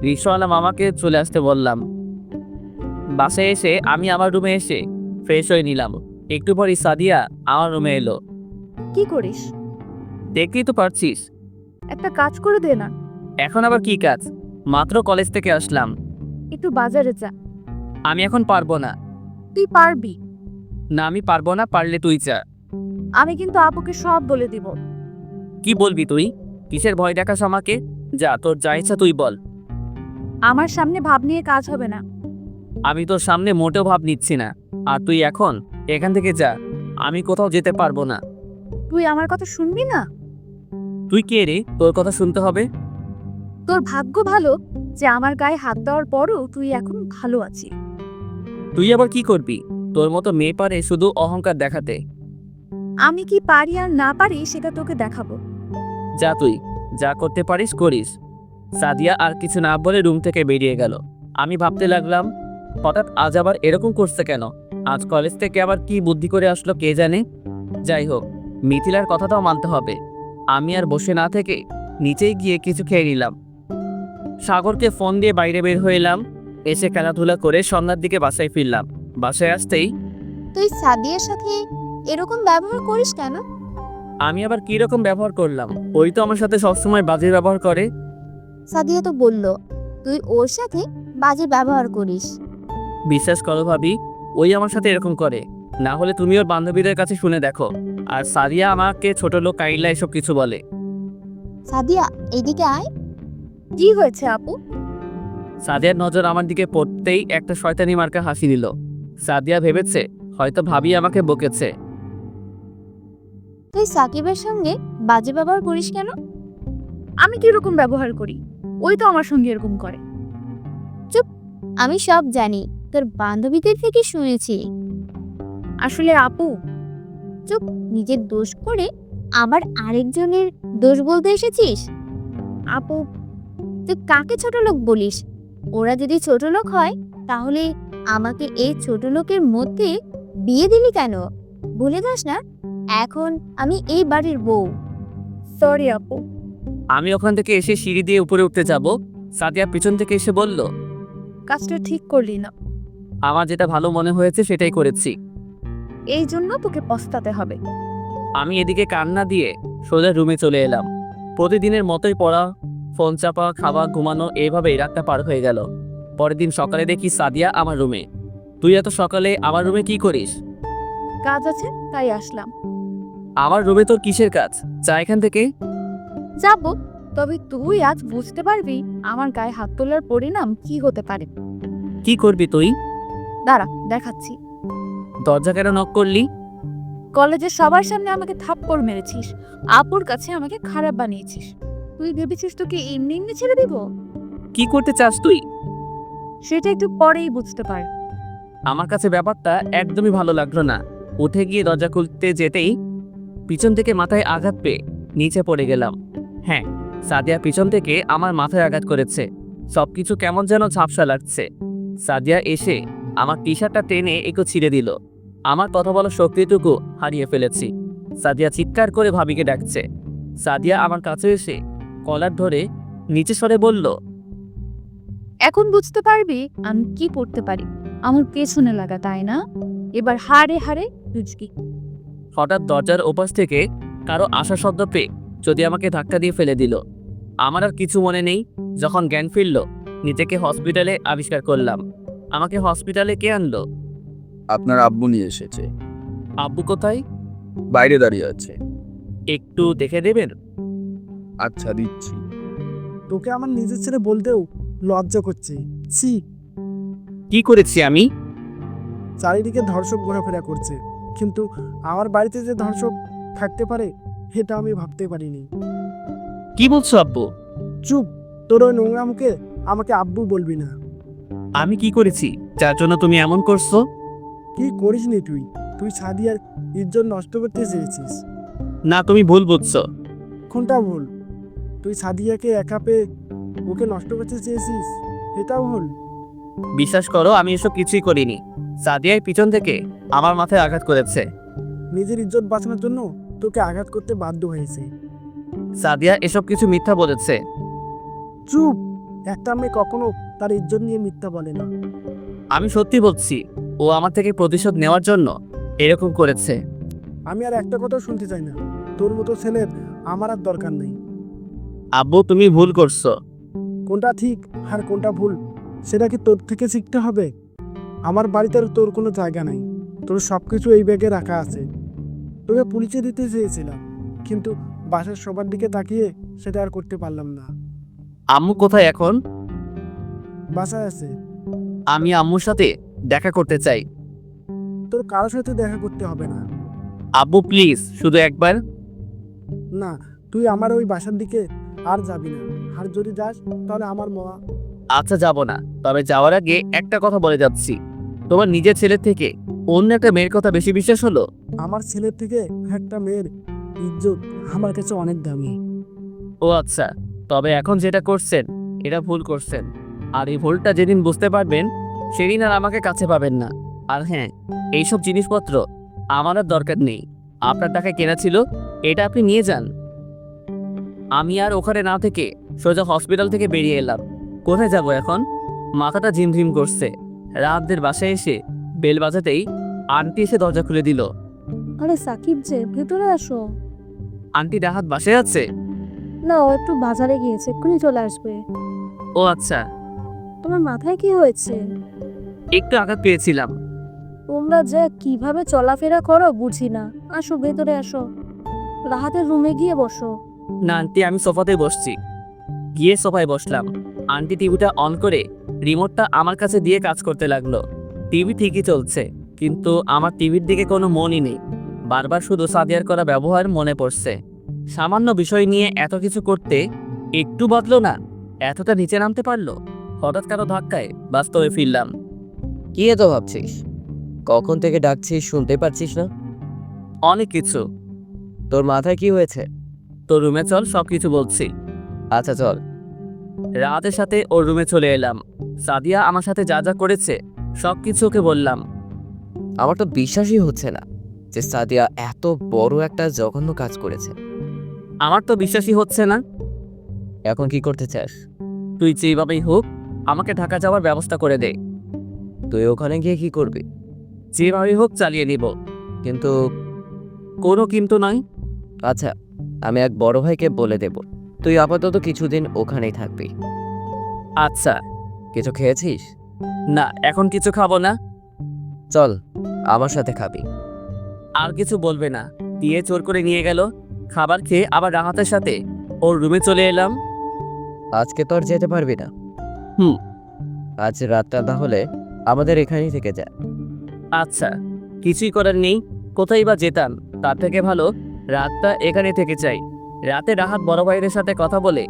রিক্সাওয়ালা মামাকে চলে আসতে বললাম। বাসায় এসে আমি আমার রুমে এসে ফ্রেশ হয়ে নিলাম। একটু পরই সাদিয়া আমার রুমে এলো। কি করিস? দেখতেই তো পারছিস। একটা কাজ করে দে না। এখন আবার কি কাজ? মাত্র কলেজ থেকে আসলাম। একটু বাজারে যা। আমি এখন পারবো না। তুই পারবি। না, আমি পারবো না, পারলে তুই যা। আমি কিন্তু আপুকে সব বলে দিব। কি বলবি তুই? কিসের ভয় দেখাস আমাকে? যা, তোর যা ইচ্ছা তুই বল। আমার সামনে ভাব নিয়ে কাজ হবে না। আমি তোর সামনে মোটেও ভাব নিচ্ছি না। আর তুই এখন এখান থেকে যা। আমি কোথাও যেতে পারবো না। তুই আমার কথা শুনবি না? তুই কে রে, তোর কথা শুনতে হবে? তোর ভাগ্য ভালো যে আমার গায়ে হাত দেওয়ার পরও তুই এখন ভালো আছিস। তুই আবার কি করবি? তোর মতো মেয়ে পারে শুধু অহংকার দেখাতে। আমি কি পারি আর না পারি সেটা তোকে দেখাবো। যা, তুই যা করতে পারিস করিস। সাদিয়া আর কিছু না বলে রুম থেকে বেরিয়ে গেল। আমি ভাবতে লাগলাম, হঠাৎ আজ আবার এরকম করছে কেন? আজ কলেজ থেকে আবার কি বুদ্ধি করে আসলো কে জানে। যাই হোক, মিথিলার কথাটাও মানতে হবে। আমি আর বসে না থেকে নিচেই গিয়ে কিছু খেয়ে নিলাম। সাগরকে ফোন দিয়ে বাইরে বের হয়ে এলাম। এসে খেলাধুলা করে সন্ধ্যার দিকে বাসায় ফিরলাম। বাসায় আসতেই তুই সাদিয়ার সাথে এরকম ব্যবহার করিস কেন? আমি আবার কি রকম ব্যবহার করলাম? ওই তো আমার সাথে সবসময় বাজে ব্যবহার করে। সাদিয়া তো বলল তুই ওর সাথে বাজে ব্যবহার করিস। বিশ্বাস করো ভাবি, ওই আমার সাথে এরকম করে। না হলে তুমি ওর বান্ধবীদের কাছে শুনে দেখো। আর সাদিয়া আমাকে ছোট লোক কাইলা এসব কিছু বলে। সাদিয়া, এদিকে আয়। কি হয়েছে আপু? সাদিয়ার নজর আমার দিকে পড়তেই একটা শয়তানি মার্কা হাসি দিল। সাদিয়া ভেবেছে হয়তো ভাবি আমাকে বকেছে। তুই সাকিবের সঙ্গে বাজে ব্যবহার করিস কেন? আমি কিরকম ব্যবহার করি? ওই তো আমার সঙ্গে এরকম করে। আমি সব জানি, তোর বান্ধবীদের থেকে শুনেছি। আসলে আপু, নিজের দোষ করে আবার আরেকজনের দোষ বলতে এসেছিস? আপু তুই কাকে ছোট লোক বলিস? ওরা যদি ছোট লোক হয় তাহলে আমাকে এই ছোট লোকের মধ্যে বিয়ে দিলি কেন? ভুলে যাস না এখন আমি এই বাড়ির বউ। সরি আপু। আমি ওখান থেকে এসে সিঁড়ি দিয়ে উপরে উঠতে যাব। সাদিয়া পিছন থেকে এসে বলল, কাজটা ঠিক করলি না। আমার যেটা ভালো মনে হয়েছে সেটাই করেছি। এই জন্য তোকে পস্তাতে হবে। আমি এদিকে কান্না দিয়ে সোজা রুমে চলে এলাম। প্রতিদিনের মতোই পড়া, ফোন চাপা, খাওয়া, ঘুমানো, এইভাবেই রাতটা পার হয়ে গেল। পরের দিন সকালে দেখি সাদিয়া আমার রুমে। তুই এত সকালে আমার রুমে কি করিস? কাজ আছে তাই আসলাম। আমার রুমে তোর কিসের কাজ? যা এখান থেকে। যাব, তবে তুই আজ বুঝতে পারবি আমার গায়ে হাত তোলার পরিণাম কি হতে পারে। কি করবি তুই? দাঁড়া দেখাচ্ছি। দরজা কেন নক করলি? কলেজের সবার সামনে আমাকে থাপ্পড় মেরেছিস, আপুর কাছে আমাকে খারাপ বানিয়েছিস। তুই ভেবেছিস তোকে এমনি এমনি ছেড়ে দিব? কি করতে চাস তুই? সেটা একটু পরেই বুঝতে পার। আমার কাছে ব্যাপারটা একদমই ভালো লাগলো না। উঠে গিয়ে দরজা খুলতে যেতেই পিছন থেকে মাথায় আঘাত পেয়ে নিচে পড়ে গেলাম। হ্যাঁ, সাদিয়া পিছন থেকে আমার মাথায় আঘাত করেছে। সবকিছু কেমন যেন ঝাপসা লাগছে। সাদিয়া এসে আমার টি শার্টটা টেনে একটু ছিঁড়ে দিল। আমার কথা বলার শক্তিটুকু হারিয়ে ফেলেছি। সাদিয়া চিৎকার করে ভাবিকে ডাকছে। সাদিয়া আমার কাছে এসে কলার ধরে নিচে সরে বলল, এখন বুঝতে পারবি আমি কি করতে পারি। আমার পেছনে লাগা, তাই না? এবার হারে হারে বুঝবি। হঠাৎ দরজার ওপাশ থেকে কারো আশা শব্দ পেয়ে যদি আমাকে ধাক্কা দিয়ে ফেলে দিল। আমার আর কিছু মনে নেই। যখন জ্ঞান ফিরল, নিজেকে হসপিটালে আবিষ্কার করলাম। আমাকে হসপিটালে কে আনলো? আপনার আব্বু নিয়ে এসেছে। আব্বু কোথায়? বাইরে দাঁড়িয়ে আছে। একটু দেখে দেবেন? আচ্ছা, দিচ্ছি। তোকে আমার নিজের ছেলে বলতেও লজ্জা করছে। ছি, কি করেছি আমি? চারিদিকে ধর্ষক ঘোরাফেরা করছে, কিন্তু আমার বাড়িতে যে ধর্ষক থাকতে পারে এটা আমি ভাবতে পারিনি। কি বলছো আব্বু? চুপ, তোর ওই নোংরা মুখে আমাকে আব্বু বলবি না। আমি কি করেছি যার জন্য তুমি এমন করছো? কি করিসনি তুই? তুই সাদিয়ার ইজ্জত নষ্ট করতে চেয়েছিস। না, তুমি ভুল বুঝছো। কোনটা ভুল? তুই সাদিয়াকে একা পেয়ে ওকে নষ্ট করতে চেয়েছিস, এটাও ভুল। বিশ্বাস করো, আমি এসব কিছুই করিনি। সাদিয়ার পিছন থেকে আমার মাথায় আঘাত করেছে। নিজের ইজ্জত বাঁচানোর জন্য তোকে আঘাত করতে বাধ্য হয়েছে। সাদিয়া এসব কিছু মিথ্যা বলেছে। চুপ, একটা মেয়ে কখনো তার ইজ্জত নিয়ে মিথ্যা বলে না। আমি সত্যি বলছি, ও আমার থেকে প্রতিশোধ নেওয়ার জন্য এরকম করেছে। আমি আর একটা কথা শুনতে চাই না। তোর মতো ছেলের আমার আর দরকার নেই। আব্বু, তুমি ভুল করছো। কোনটা ঠিক আর কোনটা ভুল সেটা কি তোর থেকে শিখতে হবে? আমার বাড়িতে আর তোর কোনো জায়গা নাই। তোর সব কিছু এই ব্যাগে রাখা আছে। তোকে পুলিশে দিতে চেয়েছিলাম, কিন্তু বাসার সবার দিকে তাকিয়ে সেটা আর করতে পারলাম না। আম্মু কোথায় এখন? বাসায় আছে। আমি আম্মুর সাথে দেখা করতে চাই। তোর কারোর সাথে দেখা করতে হবে না। আব্বু প্লিজ, শুধু একবার। না, তুই আমার ওই বাসার দিকে আর যাবি না। আর যদি যাস তাহলে আমার মা। আচ্ছা, যাব না। তবে যাওয়ার আগে একটা কথা বলে যাচ্ছি। তোমার নিজের ছেলের থেকে অন্য একটা মেয়ের কথা বেশি বিশ্বাস হলো? আমার ছেলের থেকে একটা মেয়ের ইজ্জত আমার কাছে অনেক দামি। ও আচ্ছা, তবে এখন যেটা করছেন এটা ভুল করছেন। আর এই ভুলটা যেদিন বুঝতে পারবেন সেদিন আর আমাকে কাছে পাবেন না। আর হ্যাঁ, এইসব জিনিসপত্র আমার আর দরকার নেই। আপনার টাকায় কেনা ছিল, এটা আপনি নিয়ে যান। আমি আর ওখানে না থেকে সোজা হসপিটাল থেকে বেরিয়ে এলাম। কোথায় যাব এখন? মাথাটা ঝিমঝিম করছে। রাতদের বাসায় এসে বেল বাজাতেই আন্টি এসে দরজা খুলে দিল। আরে সাকিব যে, ভেতরে আসো। আন্টি রাহাত বাসায় আছে? না, ও একটু বাজারে গিয়েছে, এক্ষুনি চলে আসবে। ও আচ্ছা, তোমার মাথায় কি হয়েছে? একটু আঘাত পেয়েছিলাম। তোমরা যে কিভাবে চলাফেরা করো বুঝি না। আসো ভেতরে আসো, রাহাতের রুমে গিয়ে বসো। না আন্টি, আমি সোফাতে বসছি। গিয়ে সোফায় বসলাম। আন্টি টিভিটা অন করে রিমোটটা আমার কাছে দিয়ে কাজ করতে লাগলো। টিভি ঠিকই চলছে, কিন্তু আমার টিভির দিকে কোনো মনই নেই। বারবার শুধু সাদিয়ার করা ব্যবহার মনে পড়ছে। সামান্য বিষয় নিয়ে এত কিছু করতে একটু বদলো না, এতটা নিচে নামতে পারলো। হঠাৎ কারো ধাক্কায় বাস্তবে ফিরলাম। কি এত ভাবছিস? কখন থেকে ডাকছিস, শুনতে পাচ্ছিস না? অনেক কিছু। তোর মাথায় কি হয়েছে? তোর রুমে চল, সব কিছু বলছি। আচ্ছা চল। রাতের সাথে ওর রুমে চলে এলাম। সাদিয়া আমার সাথে যা যা করেছে সব কিছু ওকে বললাম। আমার তো বিশ্বাসই হচ্ছে না যে সাদিয়া এত বড় একটা জঘন্য কাজ করেছে। আমার তো বিশ্বাসই হচ্ছে না। এখন কি করতে চাস? তুই যেভাবেই হোক আমাকে ঢাকা যাওয়ার ব্যবস্থা করে দে। তুই ওখানে গিয়ে কি করবি? যেভাবেই হোক চালিয়ে নিব। কিন্তু কোনো কিন্তু নয়। আচ্ছা, আমি এক বড় ভাইকে বলে দেব, তুই আপাতত কিছুদিন ওখানেই থাকবি। আচ্ছা। কিছু খেয়েছিস? না, এখন কিছু খাবো না। চল, আমার সাথে খাবি। আর কিছু বলবে না দিয়ে জোর করে নিয়ে গেল। খাবার খেয়ে আবার রাহাতের সাথে ওর রুমে চলে এলাম। আজকে তো আর যেতে পারবি না। হুম। আজ রাতটা তাহলে আমাদের এখানেই থেকে যা। আচ্ছা, কিছুই করার নেই, কোথায় বা যেতাম, তার থেকে ভালো রাতটা এখানে থেকে চাই। রাতে রাহাত বড় ভাইয়ের সাথে কথা বলে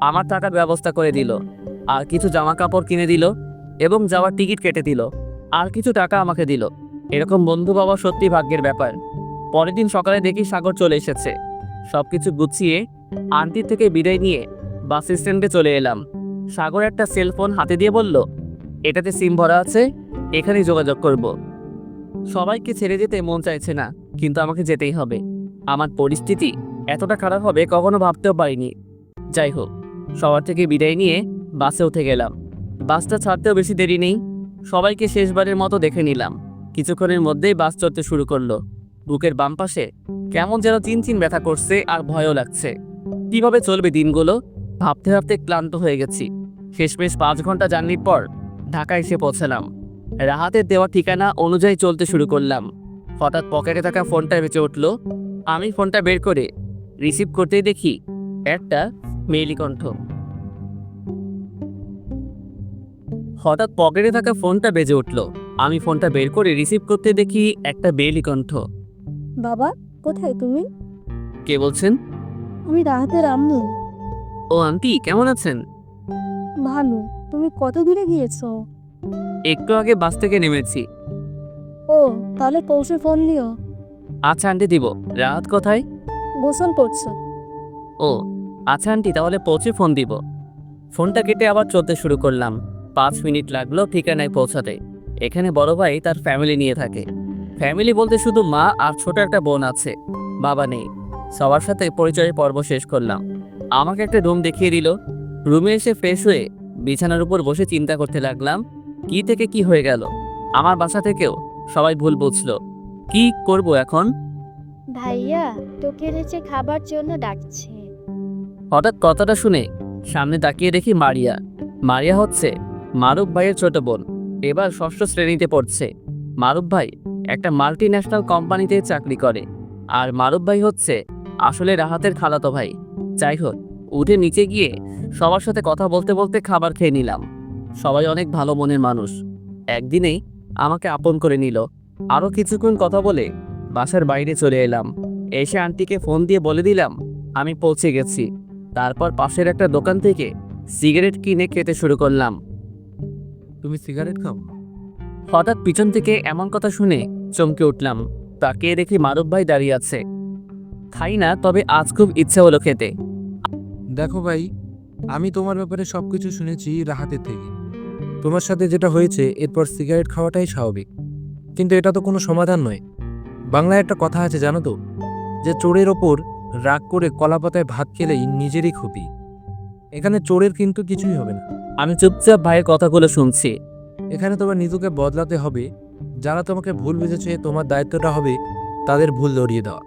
আমার টাকার ব্যবস্থা করে দিল, আর কিছু জামা কাপড় কিনে দিল এবং যাওয়ার টিকিট কেটে দিল, আর কিছু টাকা আমাকে দিল। এরকম বন্ধু পাওয়া সত্যি ভাগ্যের ব্যাপার। পরের দিন সকালে দেখি সাগর চলে এসেছে। সব কিছু গুছিয়ে আন্টির থেকে বিদায় নিয়ে বাস স্ট্যান্ডে চলে এলাম। সাগর একটা সেলফোন হাতে দিয়ে বলল, এটাতে সিম ভরা আছে, এখানেই যোগাযোগ করব। সবাইকে ছেড়ে যেতে মন চাইছে না, কিন্তু আমাকে যেতেই হবে। আমার পরিস্থিতি এতটা খারাপ হবে কখনো ভাবতেও পারিনি। যাই হোক, সবার থেকে বিদায় নিয়ে বাসে উঠে গেলাম। বাসটা ছাড়তেও বেশি দেরি নেই। সবাইকে শেষবারের মতো দেখে নিলাম। কিছুক্ষণের মধ্যেই বাস চলতে শুরু করলো। বুকের বাম পাশে কেমন যেন চিনচিন ব্যথা করছে আর ভয়ও লাগছে। কিভাবে চলবে দিনগুলো ভাবতে ভাবতে ক্লান্ত হয়ে গেছি। শেষমেশ 5 ঘন্টা জার্নির পর ঢাকা এসে পৌঁছালাম। রাহাতের দেওয়া ঠিকানা অনুযায়ী চলতে শুরু করলাম। হঠাৎ পকেটে থাকা ফোনটা বেঁচে উঠল। আমি ফোনটা বের করে রিসিভ করতেই দেখি একটা মেইলি কণ্ঠ। হঠাৎ পকেটে থাকা ফোনটা বেজে উঠল। আমি ফোনটা বের করে রিসিভ করতে দেখি একটা মেইলি কণ্ঠ। বাবা, কোথায় তুমি? কে বলছেন? আমি রাহাতের আম্মু। ও আন্টি, কেমন আছেন? ভালো। তুমি কত দূরে গিয়েছো? একটু আগে বাস থেকে নেমেছি। ও, তাহলে পৌঁছে ফোন দিও। আচ্ছা আন্টি, দিব। রাহাত কোথায়? গোসল করছো। ও আচ্ছা আন্টি, তাহলে পৌঁছে ফোন দিব। ফোনটা কেটে আবার চলতে শুরু করলাম। 5 মিনিট লাগলো ঠিকানায় পৌঁছাতে। এখানে বড় ভাই তার ফ্যামিলি নিয়ে থাকে। ফ্যামিলি বলতে শুধু মা আর ছোট একটা বোন আছে, বাবা নেই। সবার সাথে পরিচয়ের পর্ব শেষ করলাম। আমাকে একটা রুম দেখিয়ে দিল। রুমে এসে ফ্রেশ হয়ে বিছানার উপর বসে চিন্তা করতে লাগলাম, কি থেকে কি হয়ে গেল। আমার বাসা থেকেও সবাই ভুল বুঝলো। কি করব এখন? ভাইয়া তোকে নিচে খাবার জন্য ডাকছে। হঠাৎ কথাটা শুনে সামনে তাকিয়ে দেখি মারিয়া। মারিয়া হচ্ছে মারুফ ভাইয়ের ছোট বোন। এবার 6ষ্ঠ শ্রেণীতে পড়ছে। মারুফ ভাই একটা মাল্টি ন্যাশনাল কোম্পানিতে চাকরি করে, আর মারুফ ভাই হচ্ছে আসলে রাহাতের খালাতো ভাই। যাই হোক, উঠে নিচে গিয়ে সবার সাথে কথা বলতে বলতে খাবার খেয়ে নিলাম। সবাই অনেক ভালো মনের মানুষ। একদিনেই আমাকে আপন করে নিল। আরও কিছুক্ষণ কথা বলে বাসার বাইরে চলে এলাম। এসে আন্টিকে ফোন দিয়ে বলে দিলাম আমি পৌঁছে গেছি। তারপর পাশের একটা দোকান থেকে সিগারেট কিনে খেতে শুরু করলাম। তুমি সিগারেট খাও? হঠাৎ পিছন থেকে এমন কথা শুনে চমকে উঠলাম। তাকিয়ে দেখি মারুফ ভাই দাঁড়িয়ে আছে। খাই না, তবে আজ খুব ইচ্ছে হলো খেতে। দেখো ভাই, আমি তোমার ব্যাপারে সবকিছু শুনেছি রাহাতের থেকে। তোমার সাথে যেটা হয়েছে, এরপর সিগারেট খাওয়াটাই স্বাভাবিক, কিন্তু এটা তো কোনো সমাধান নয়। বাংলায় একটা কথা আছে জানো তো, যে চোরের ওপর রাগ করে কলাপাতায় ভাত খেলেই নিজেরই ক্ষতি। এখানে চোরের কিন্তু কিছুই হবে না। আমি চুপচাপ ভাইয়ের কথাগুলো শুনছি। এখানে তোমার নিজেকে বদলাতে হবে। যারা তোমাকে ভুল বুঝেছে, তোমার দায়িত্বটা হবে তাদের ভুল ধরিয়ে দেওয়া।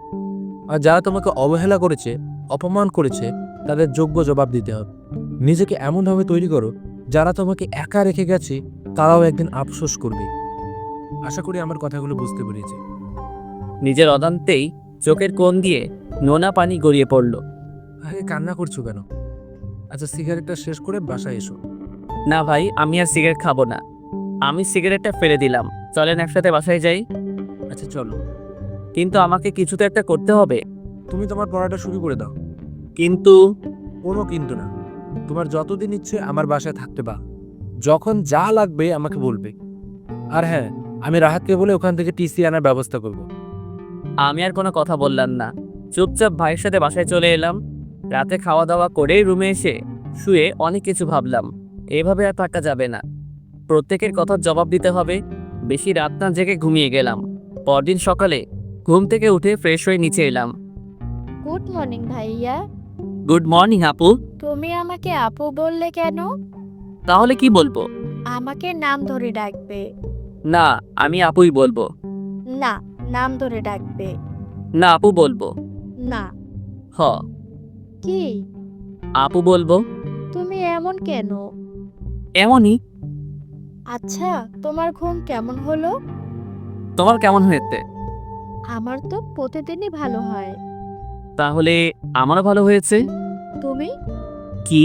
আর যারা তোমাকে অবহেলা করেছে, অপমান করেছে, তাদের যোগ্য জবাব দিতে হবে। নিজেকে এমনভাবে তৈরি করো, যারা তোমাকে একা রেখে গেছে তারাও একদিন আফসোস করবে। আশা করি আমার কথাগুলো বুঝতে পেরেছি। নিজের অজান্তেই চোখের কোণ দিয়ে নোনা পানি গড়িয়ে পড়ল। আরে কান্না করছো কেন? আচ্ছা, সিগারেটটা শেষ করে বাসায় এসো। না ভাই, আমি আর সিগারেট খাবো না। আমি সিগারেটটা ফেলে দিলাম। চলেন একসাথে বাসায় যাই। আচ্ছা চলো। কিন্তু আমাকে কিছু তো একটা করতে হবে। তুমি তোমার পড়াটা শুরু করে দাও। কিন্তু কোনো কিন্তু না। তোমার যতদিন ইচ্ছে আমার বাসায় থাকতে পারো। যখন যা লাগবে আমাকে বলবে। আর হ্যাঁ, আমি রাহাতকে বলে ওখান থেকে টিসি আনার ব্যবস্থা করব। আমি আর কোনো কথা বললাম না। চুপচাপ ভাইয়ের সাথে বাসায় চলে এলাম। রাতে খাওয়া দাওয়া করে রুমে এসে শুয়ে অনেক কিছু ভাবলাম। এভাবে আর থাকা যাবে না। প্রত্যেকের কথার জবাব দিতে হবে। বেশি রাত না জেগে ঘুমিয়ে গেলাম। পরদিন সকালে ঘুম থেকে উঠে ফ্রেশ হয়ে নিচে এলাম। গুড মর্নিং ভাইয়া। গুড মর্নিং আপু। তুমি আমাকে আপু বললে কেন? তাহলে কি বলবো? আমাকে নাম ধরে ডাকবে। না, আমি আপুই বলবো। না, নাম ধরে ডাকবে। না, আপু বলবো। না। হ, কি? আপু বলবো। তুমি এমন কেন? এমনই। আচ্ছা, তোমার ঘুম কেমন হলো? তোমার কেমন হয়েছে? আমার তো প্রতিদিনই ভালো হয়। তাহলে আমারও ভালো হয়েছে। তুমি? কি?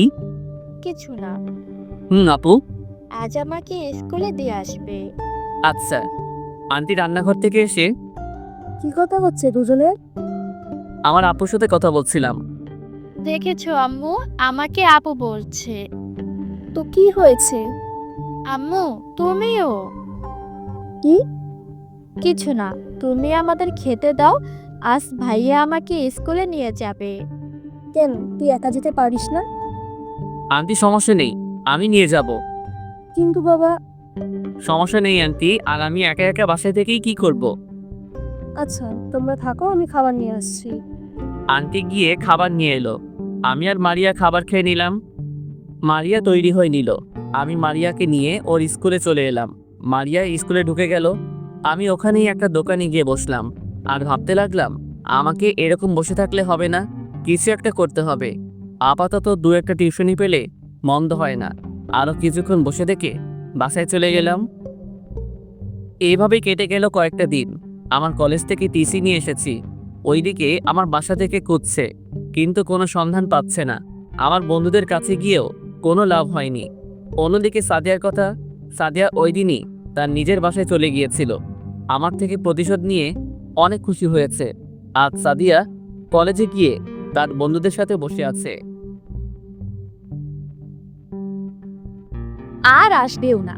কিছু না। আপু আজ আমাকে স্কুলে দিয়ে আসবে। আচ্ছা। আন্টি রান্নাঘর থেকে এসে কি কথা হচ্ছে দুজনের? আমার আপুর সাথে কথা বলছিলাম। দেখেছো আম্মু, আমাকে আপু বলছে। তো কি হয়েছে? আম্মু তুমিও? কিছু না, তুমি আমাদের খেতে দাও, আজ ভাইয়া আমাকে স্কুলে নিয়ে যাবে। কেন তুই একা যেতে পারিস না? আন্টি সমস্যা নেই, আমি নিয়ে যাব। কিন্তু বাবা। সমস্যা নেই আন্টি, আর আমি একা একা বাসায় থেকেই কি করব? আচ্ছা তোমরা থাকো, আমি খাবার নিয়ে আসছি। আন্টি গিয়ে খাবার নিয়ে এলো। আমি আর মারিয়া খাবার খেয়ে নিলাম। মারিয়া তৈরি হয়ে নিল। আমি মারিয়াকে নিয়ে ওর স্কুলে চলে এলাম। মারিয়া স্কুলে ঢুকে গেল। আমি ওখানেই একটা দোকানে গিয়ে বসলাম আর ভাবতে লাগলাম, আমাকে এরকম বসে থাকলে হবে না, কিছু একটা করতে হবে। আপাতত 2-1টা টিউশনি পেলে মন্দ হয় না। আরও কিছুক্ষণ বসে থেকে বাসায় চলে গেলাম। এইভাবেই কেটে গেল কয়েকটা দিন। আমার কলেজ থেকে টিসি নিয়ে এসেছি। ওইদিকে আমার বাসা থেকে খুঁজছে, কিন্তু কোনো সন্ধান পাচ্ছে না। আমার বন্ধুদের কাছে গিয়েও কোনো লাভ হয়নি। অন্যদিকে সাদিয়ার কথা, সাদিয়া ওই দিনই তার নিজের বাসায় চলে গিয়েছিল। আমার থেকে প্রতিশোধ নিয়ে অনেক খুশি হয়েছে। আজ সাদিয়া কলেজে গিয়ে তার বন্ধুদের সাথে বসে আছে। আর আসবেও না।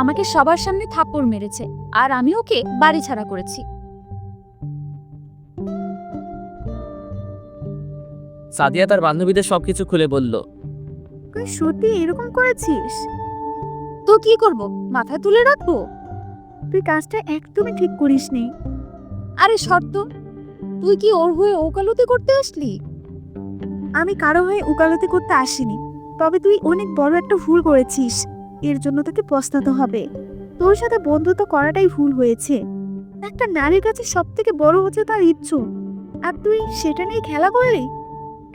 আমাকে সবার সামনে থাপ্পড় মেরেছে, আর আমি ওকে বাড়ি ছাড়া করেছি। সাদিয়া তার বান্ধবীদের সবকিছু খুলে বলল। তুই সত্যি এরকম করেছিস? তো কি করব, মাথায় তুলে রাখবো? তুই কাজটা একদমই ঠিক করিসনি। আরে শর্ত, তুই কি ওর হয়ে ওকালতি করতে আসলি? আমি কারো হয়ে উকালতি করতে আসিনি, তবে তুই অনেক বড় একটা ভুল করেছিস। এর জন্য তোকে পস্তাতে হবে। তোর সাথে বন্ধুত্ব করাটাই ভুল হয়েছে। একটা নারীর কাছে সব থেকে বড় হচ্ছে তার ইচ্ছু, আর তুই সেটা নিয়ে খেলা করলি।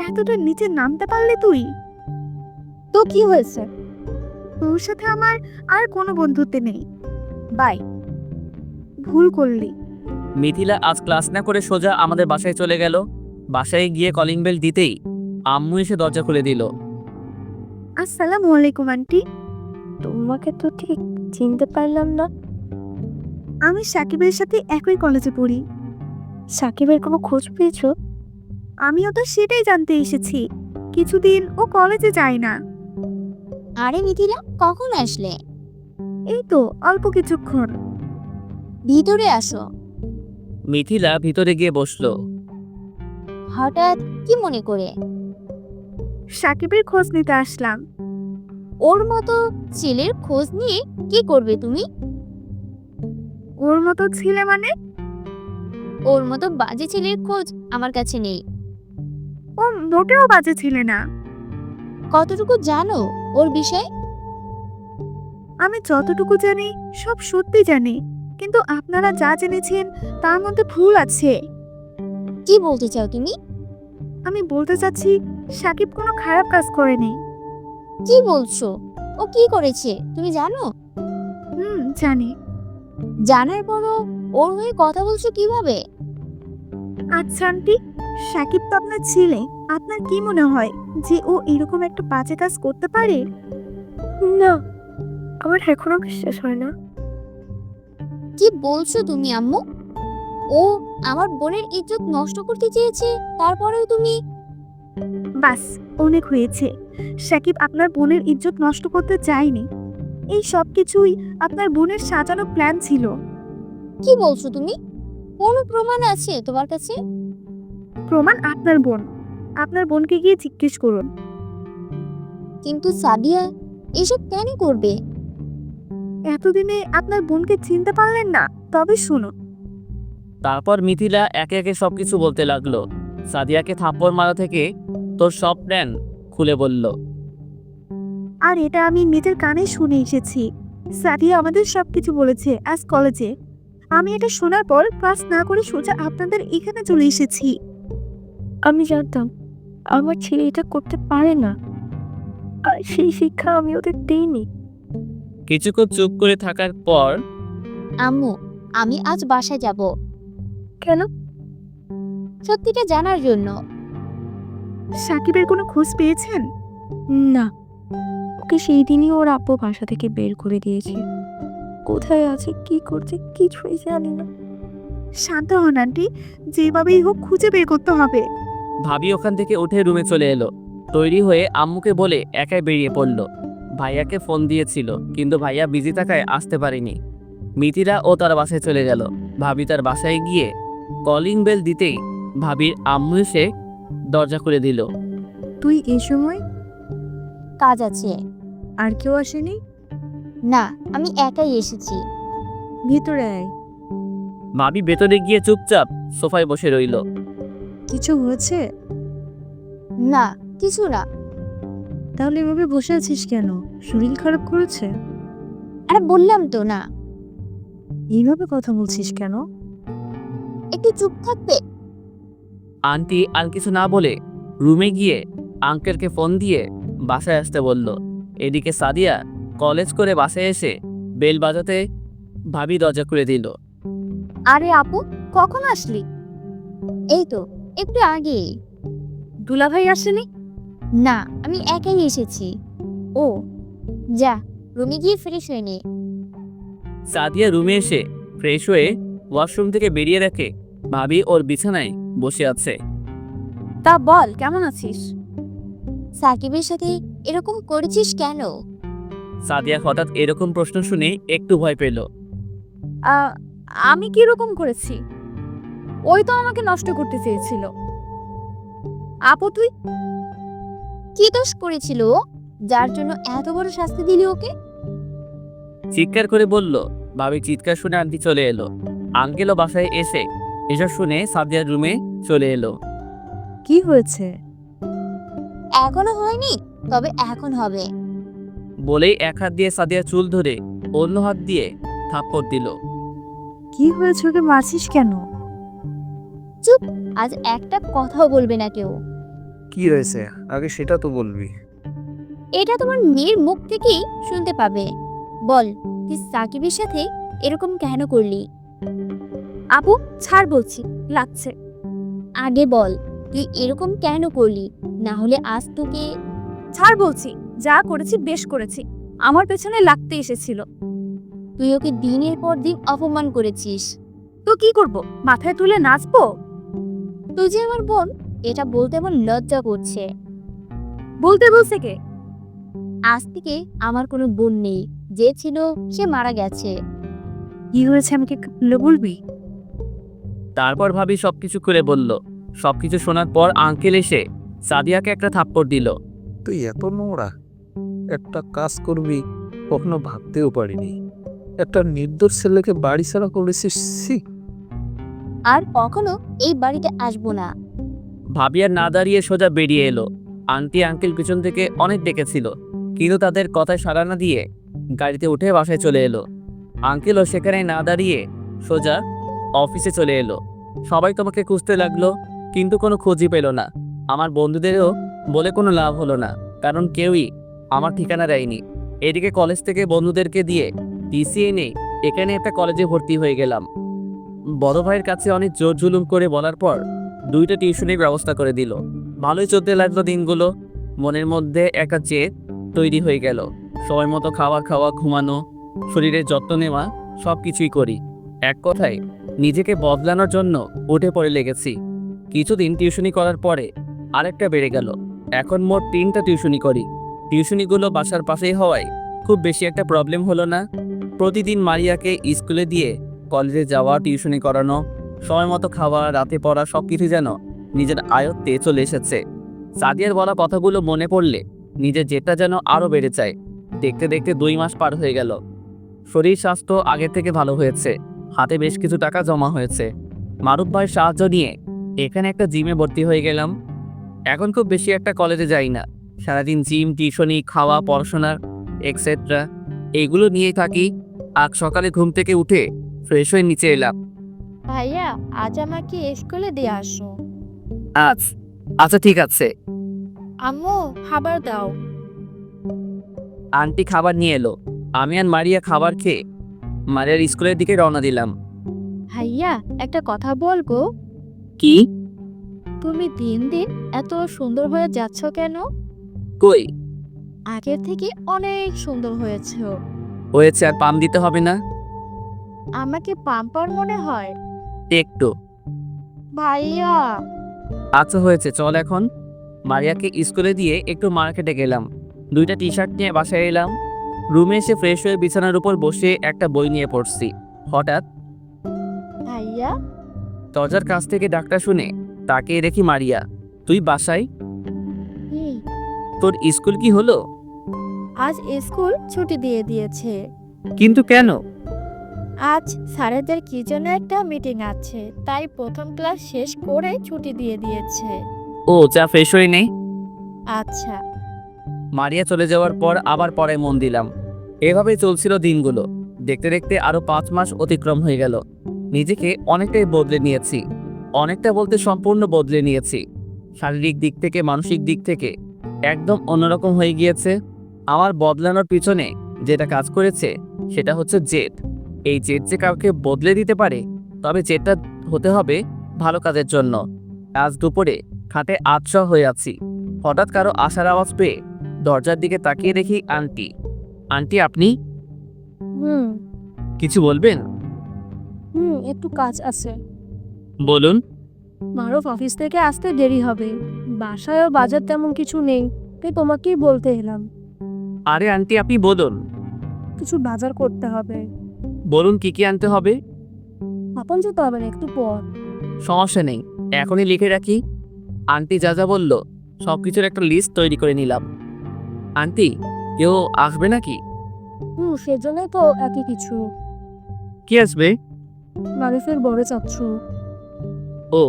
এতটা নিচে নামতে পারলি তুই? তো কি হয়েছে? তোর সাথে আমার আর কোনো বন্ধুত্ব নেই। বাই। ভুল করলি। মিথিলা আজ ক্লাস না করে সোজা আমাদের বাসায় চলে গেল। বাসায় গিয়ে কলিং বেল দিতেই আম্মু এসে দরজা খুলে দিল। আসসালামু আলাইকুম আন্টি। তোমাকে তো ঠিক চিনতে পারলাম না। আমি সাকিবের সাথে একই কলেজে পড়ি। সাকিবের কোনো খোঁজ পেয়েছো? আমিও তো সেটাই জানতে এসেছি। কিছুদিন ও কলেজে যায় না। আরে মিথিলা, কখন আসলে? এই তো অল্প কিছুক্ষণ। ভিতরে আসো। মিথিলা ভিতরে গিয়ে বসলো। হঠাৎ কি মনে করে? সাকিবের খোঁজ নিতে আসলাম। ওর মতো ছেলের খোঁজ নিয়ে কি করবে তুমি? ওর মতো ছেলে মানে? ওর মতো বাজে ছেলের খোঁজ আমার কাছে নেই। ও মোটেও বাজে ছেলে না। কতটুকু জানো ওর বিষয়ে? আমি যতটুকু জানি সব সত্যি জানি, কিন্তু আপনারা যা জেনেছেন তার মধ্যে ভুল আছে। কি বলতে চাও তুমি? আমি বলতে চাচ্ছি সাকিব কোনো খারাপ কাজ করেনি। কি বলছো? ও কি করেছে তুমি জানো? জানি। জানার পরও ওর হয়ে কথা বলছো কিভাবে? আচ্ছা আন্টি, সাকিব তো আপনার ছেলে। আপনার কি মনে হয় যে ও এরকম একটা বাজে কাজ করতে পারে? না, আমার এখনো বিশ্বাস হয় না। কি বলছো তুমি আম্মু? ও আমার বোনের ইজ্জত নষ্ট করতে চেয়েছে, তারপরেও তুমি? বাস, অনেক হয়েছে। সাকিব আপনার বোনের ইজ্জত নষ্ট করতে চায়নি। এই সব কিছুই আপনার বোনের সাজানো প্ল্যান ছিল। কি বলছো তুমি? কোনো প্রমাণ আছে তোমার কাছে? প্রমাণ আপনার বোন। আপনার বোনকে গিয়ে জিজ্ঞেস করুন। কিন্তু সাদিয়া এসব কেন করবে? এতদিনে আপনার বোনকে চিনতে পারলেন না? তবে শুনুন। তারপর মিথিলা একে একে সবকিছু বলতে লাগলো। সাদিয়াকে থাপ্পড় মারা থেকে তোর সব প্ল্যান খুলে বলল। আর এটা আমি নিজের কানে শুনে এসেছি। সাদিয়া আমাদের সবকিছু বলেছে আজ কলেজে। আমি এটা শোনার পর ক্লাস না করে সোজা আপনাদের এখানে চলে এসেছি। আমি জানতাম আমার ছেলে এটা করতে পারে না, আর সেই শিক্ষা আমি ওদের দেইনি। কিছুক্ষণ চুপ করে থাকার পর আম্মু, আমি আজ বাসায় যাব। কেন? সত্যিটা জানার জন্য। সাকিবের কোনো খোঁজ পেয়েছেন? না, ওকে সেই দিনই ওর আব্বু বাসা থেকে বের করে দিয়েছে। কোথায় আছে, কি করছে, কিছুই জানি না। শান্ত হন আন্টি, যেভাবেই হোক খুঁজে বের করতে হবে। ভাবি ওখান থেকে উঠে রুমে চলে এলো। তৈরি হয়ে আম্মুকে বলে একাই বেরিয়ে পড়ল। ভাইয়াকে ফোন দিয়েছিল, কিন্তু ভাইয়া বিজি থাকায় আসতে পারেনি। মিতিরা ও তার বাসায় চলে গেল। ভাবি তার বাসায় গিয়ে কলিং বেল দিতেই ভাবির আম্মু এসে দরজা খুলে দিল। তুই এই সময়? কাজ আছে। আর কেউ আসেনি? না, আমি একাই এসেছি। ভিতরে আয়। ভাবি ভেতরে গিয়ে চুপচাপ সোফায় বসে রইল। কিছু হয়েছে? না, কিছু না। তাহলে এভাবে বসে আছিস কেন? শরীর খারাপ করেছে? আরে বললাম তো না। এইভাবে কথা বলছিস কেন? একটু চুপ থাকবে? আন্টি আর কিছু না বলে রুমে গিয়ে আঙ্কেলকে ফোন দিয়ে বাসায় আসতে বলল। এদিকে সাদিয়া কলেজ করে বাসায় এসে বেল বাজাতে ভাবি দরজা খুলে দিল। আরে আপু, কখন আসলি? এই তো একটু আগে। দুলাভাই আসেনি? না, আমি একাই এসেছি। ও যা, রুমে গিয়ে ফ্রেশ হয়ে নে। সাদিয়া রুমে এসে ফ্রেশ হয়ে ওয়াশরুম থেকে বেরিয়ে দেখে ভাবি ওর বিছানায় বসে আছে। তা বল, কেমন আছিস? সাকিবের সাথে এরকম করেছিস কেন? সাদিয়া হঠাৎ এরকম প্রশ্ন শুনে একটু ভয় পেল। আমি কি রকম করেছি? ওই তো আমাকে নষ্ট করতে চেয়েছিল। আপু তুই? কি দোষ করেছিল ও, যার জন্য এত বড় শাস্তি দিলি ওকে? চিৎকার করে বলল। ভাবি চিৎকার শুনে আন্টি চলে এলো। আঙ্কেলও বাসায় এসে এসব শুনে সাদিয়ার রুমে চলে এলো। কি হয়েছে? এখনো হয়নি, তবে এখন হবে। বলেই এক হাত দিয়ে সাদিয়ার চুল ধরে অন্য হাত দিয়ে থাপ্পড় দিল। কি হয়েছে? ওকে মারছিস কেন? চুপ, আজ একটা কথাও বলবে না কেউ। কি হয়েছে আগে সেটা তো বলবি। এটা তোমার মেয়ের মুখ থেকেই শুনতে পাবে। বল, তুই সাকিবের সাথে এরকম কেন করলি? আপু ছাড় বলছি, লাগছে। আগে বল, তুই এরকম কেন করলি? না হলে আজ তোকে। ছাড় বলছি, যা করেছি বেশ করেছি। আমার পেছনে লাগতে এসেছিল। তুই ওকে দিনের পর দিন অপমান করেছিস। তো কি করব? মাথায় তুলে নাচবো? তুই যে আমার বোন, এটা বলতে আমার লজ্জা করছে। বলতে বলছে কে? আজ থেকে আমার কোনো বোন নেই। যে ছিল সে মারা গেছে। কি হয়েছে আমাকে একটু খুলে বলবি? তারপর ভাবি সবকিছু খুলে বলল। সবকিছু শোনার পর আঙ্কেল এসে সাদিয়াকে একটা থাপ্পড় দিল। তুই এত নোংরা, একটা কাজ করবি কখনো ভাবতেও পারিনি। একটা নির্দোষ ছেলেকে বাড়ি ছাড়া করেছিস। ছি! আর কখনো এই বাড়িতে আসবো না। ভাবি আর না দাঁড়িয়ে সোজা বেরিয়ে এলো। আন্টি আঙ্কেল পিছন থেকে অনেক ডেকেছিল, কিন্তু তাদের কথায় সাড়া না দিয়ে গাড়িতে উঠে বাসায় চলে এলো। আঙ্কেলও সেখানে না দাঁড়িয়ে সোজা অফিসে চলে এলো। সবাই তোমাকে খুঁজতে লাগলো, কিন্তু কোনো খোঁজই পেল না। আমার বন্ধুদেরও বলে কোনো লাভ হলো না, কারণ কেউই আমার ঠিকানা দেয়নি। এদিকে কলেজ থেকে বন্ধুদেরকে দিয়ে টিসি এনে এখানে একটা কলেজে ভর্তি হয়ে গেলাম। বড় ভাইয়ের কাছে অনেক জোর জুলুম করে বলার পর 2টা টিউশনের ব্যবস্থা করে দিল। ভালোই চলতে লাগলো দিনগুলো। মনের মধ্যে একটা জেদ তৈরি হয়ে গেল। সময় মতো খাওয়া, ঘুমানো, শরীরের যত্ন নেওয়া, সব কিছুই করি। এক কথায় নিজেকে বদলানোর জন্য উঠে পড়ে লেগেছি। কিছুদিন টিউশনি করার পরে আরেকটা বেড়ে গেল। এখন মোট 3টা টিউশনি করি। টিউশনিগুলো বাসার পাশেই হওয়ায় খুব বেশি একটা প্রবলেম হলো না। প্রতিদিন মারিয়াকে স্কুলে দিয়ে কলেজে যাওয়া, টিউশনি করানো, সময় মতো খাওয়া, রাতে পড়া, সব কিছু যেন নিজের আয়ত্তে চলে এসেছে। সাদিয়ার বলা কথাগুলো মনে পড়লে নিজের জেদটা যেন আরও বেড়ে যায়। দেখতে দেখতে 2 মাস পার হয়ে গেল। শরীর স্বাস্থ্য আগের থেকে ভালো হয়েছে। হাতে বেশ কিছু টাকা জমা হয়েছে। মারুফ ভাইয়ের সাহায্য নিয়ে এখানে একটা জিমে ভর্তি হয়ে গেলাম। এখন খুব বেশি একটা কলেজে যাই না। সারাদিন জিম, টিউশনি, খাওয়া, পড়াশোনার এক্সেট্রা এগুলো নিয়েই থাকি। আজ সকালে ঘুম থেকে উঠে ফ্রেশ হয়ে নিচে এলাম। ভাইয়া, আজ আমাকে স্কুলে দিয়ে আসো। আচ্ছা ঠিক আছে। আম্মু, খাবার দাও। আন্টি খাবার নিয়ে এলো। আমি আর মারিয়া খাবার খেয়ে মারিয়ার স্কুলের দিকে রওনা দিলাম। ভাইয়া, একটা কথা বলবো? কি? তুমি দিন দিন এত সুন্দর হয়ে যাচ্ছ কেন? কই? আগের থেকে অনেক সুন্দর হয়েছে ও। হয়েছে, আর পাম দিতে হবে না? আমাকে পাম্পার মনে হয়? একটু। ভাইয়া, আচ্ছা হয়েছে, চল এখন। মারিয়াকে স্কুলে দিয়ে একটু মার্কেটে গেলাম, 2টা টি-শার্ট নিয়ে বাসায় এলাম। রুমে এসে ফ্রেশ হয়ে বিছানার উপর বসে একটা বই নিয়ে পড়ছি। হঠাৎ ভাইয়া, দরজার কাছ থেকে ডাকটা শুনে তাকিয়ে দেখি মারিয়া। তুই বাসায়? হুম, তোর স্কুল কি হলো? আজ স্কুল ছুটি দিয়ে দিয়েছে। কিন্তু কেন? আজ স্যারেদের কি যেন একটা মিটিং আছে, তাই প্রথম ক্লাস শেষ করে ছুটি দিয়ে দিয়েছে। ও, যা ফ্রেশ হয়ে নেই। আচ্ছা। মারিয়া চলে যাওয়ার পর আবার পড়ায় মন দিলাম। এভাবেই চলছিল দিনগুলো। দেখতে দেখতে আরো 5 মাস অতিক্রম হয়ে গেল। নিজেকে অনেকটাই বদলে নিয়েছি, অনেকটা বলতে সম্পূর্ণ বদলে নিয়েছি। শারীরিক দিক থেকে, মানসিক দিক থেকে একদম অন্যরকম হয়ে গিয়েছে। আমার বদলানোর পিছনে যেটা কাজ করেছে সেটা হচ্ছে জেদ। এই জেদ যে কাউকে বদলে দিতে পারে, তবে জেদটা হতে হবে ভালো কাজের জন্য। আজ দুপুরে খাটে আতশা হয়ে আছি, হঠাৎ কারো আসার আওয়াজ পেয়ে দরজার দিকে তাকিয়ে দেখি আন্টি। আন্টি, আপনি হুম কিছু বলবেন? একটু কাজ আছে। বলুন। মারুফ অফিস থেকে আসতে দেরি হবে, বাসায়ও বাজার তেমন কিছু নেই, তাই তোমাকেই বলতে এলাম। আরে আন্টি, আপনি বলুন। কিছু বাজার করতে হবে। বলুন কি কি আনতে হবে। আপন যেতে হবে না, একটু পর। সমস্যা নেই, এখনই লিখে রাখি। আন্টি যা যা বলল সবকিছুর একটা লিস্ট তৈরি করে নিলাম। আন্টি, কেউ আসবে নাকি? সেজন্যই তো একই কিছু। কি আসবে? মারুফের বড় চাচ্ছু। ও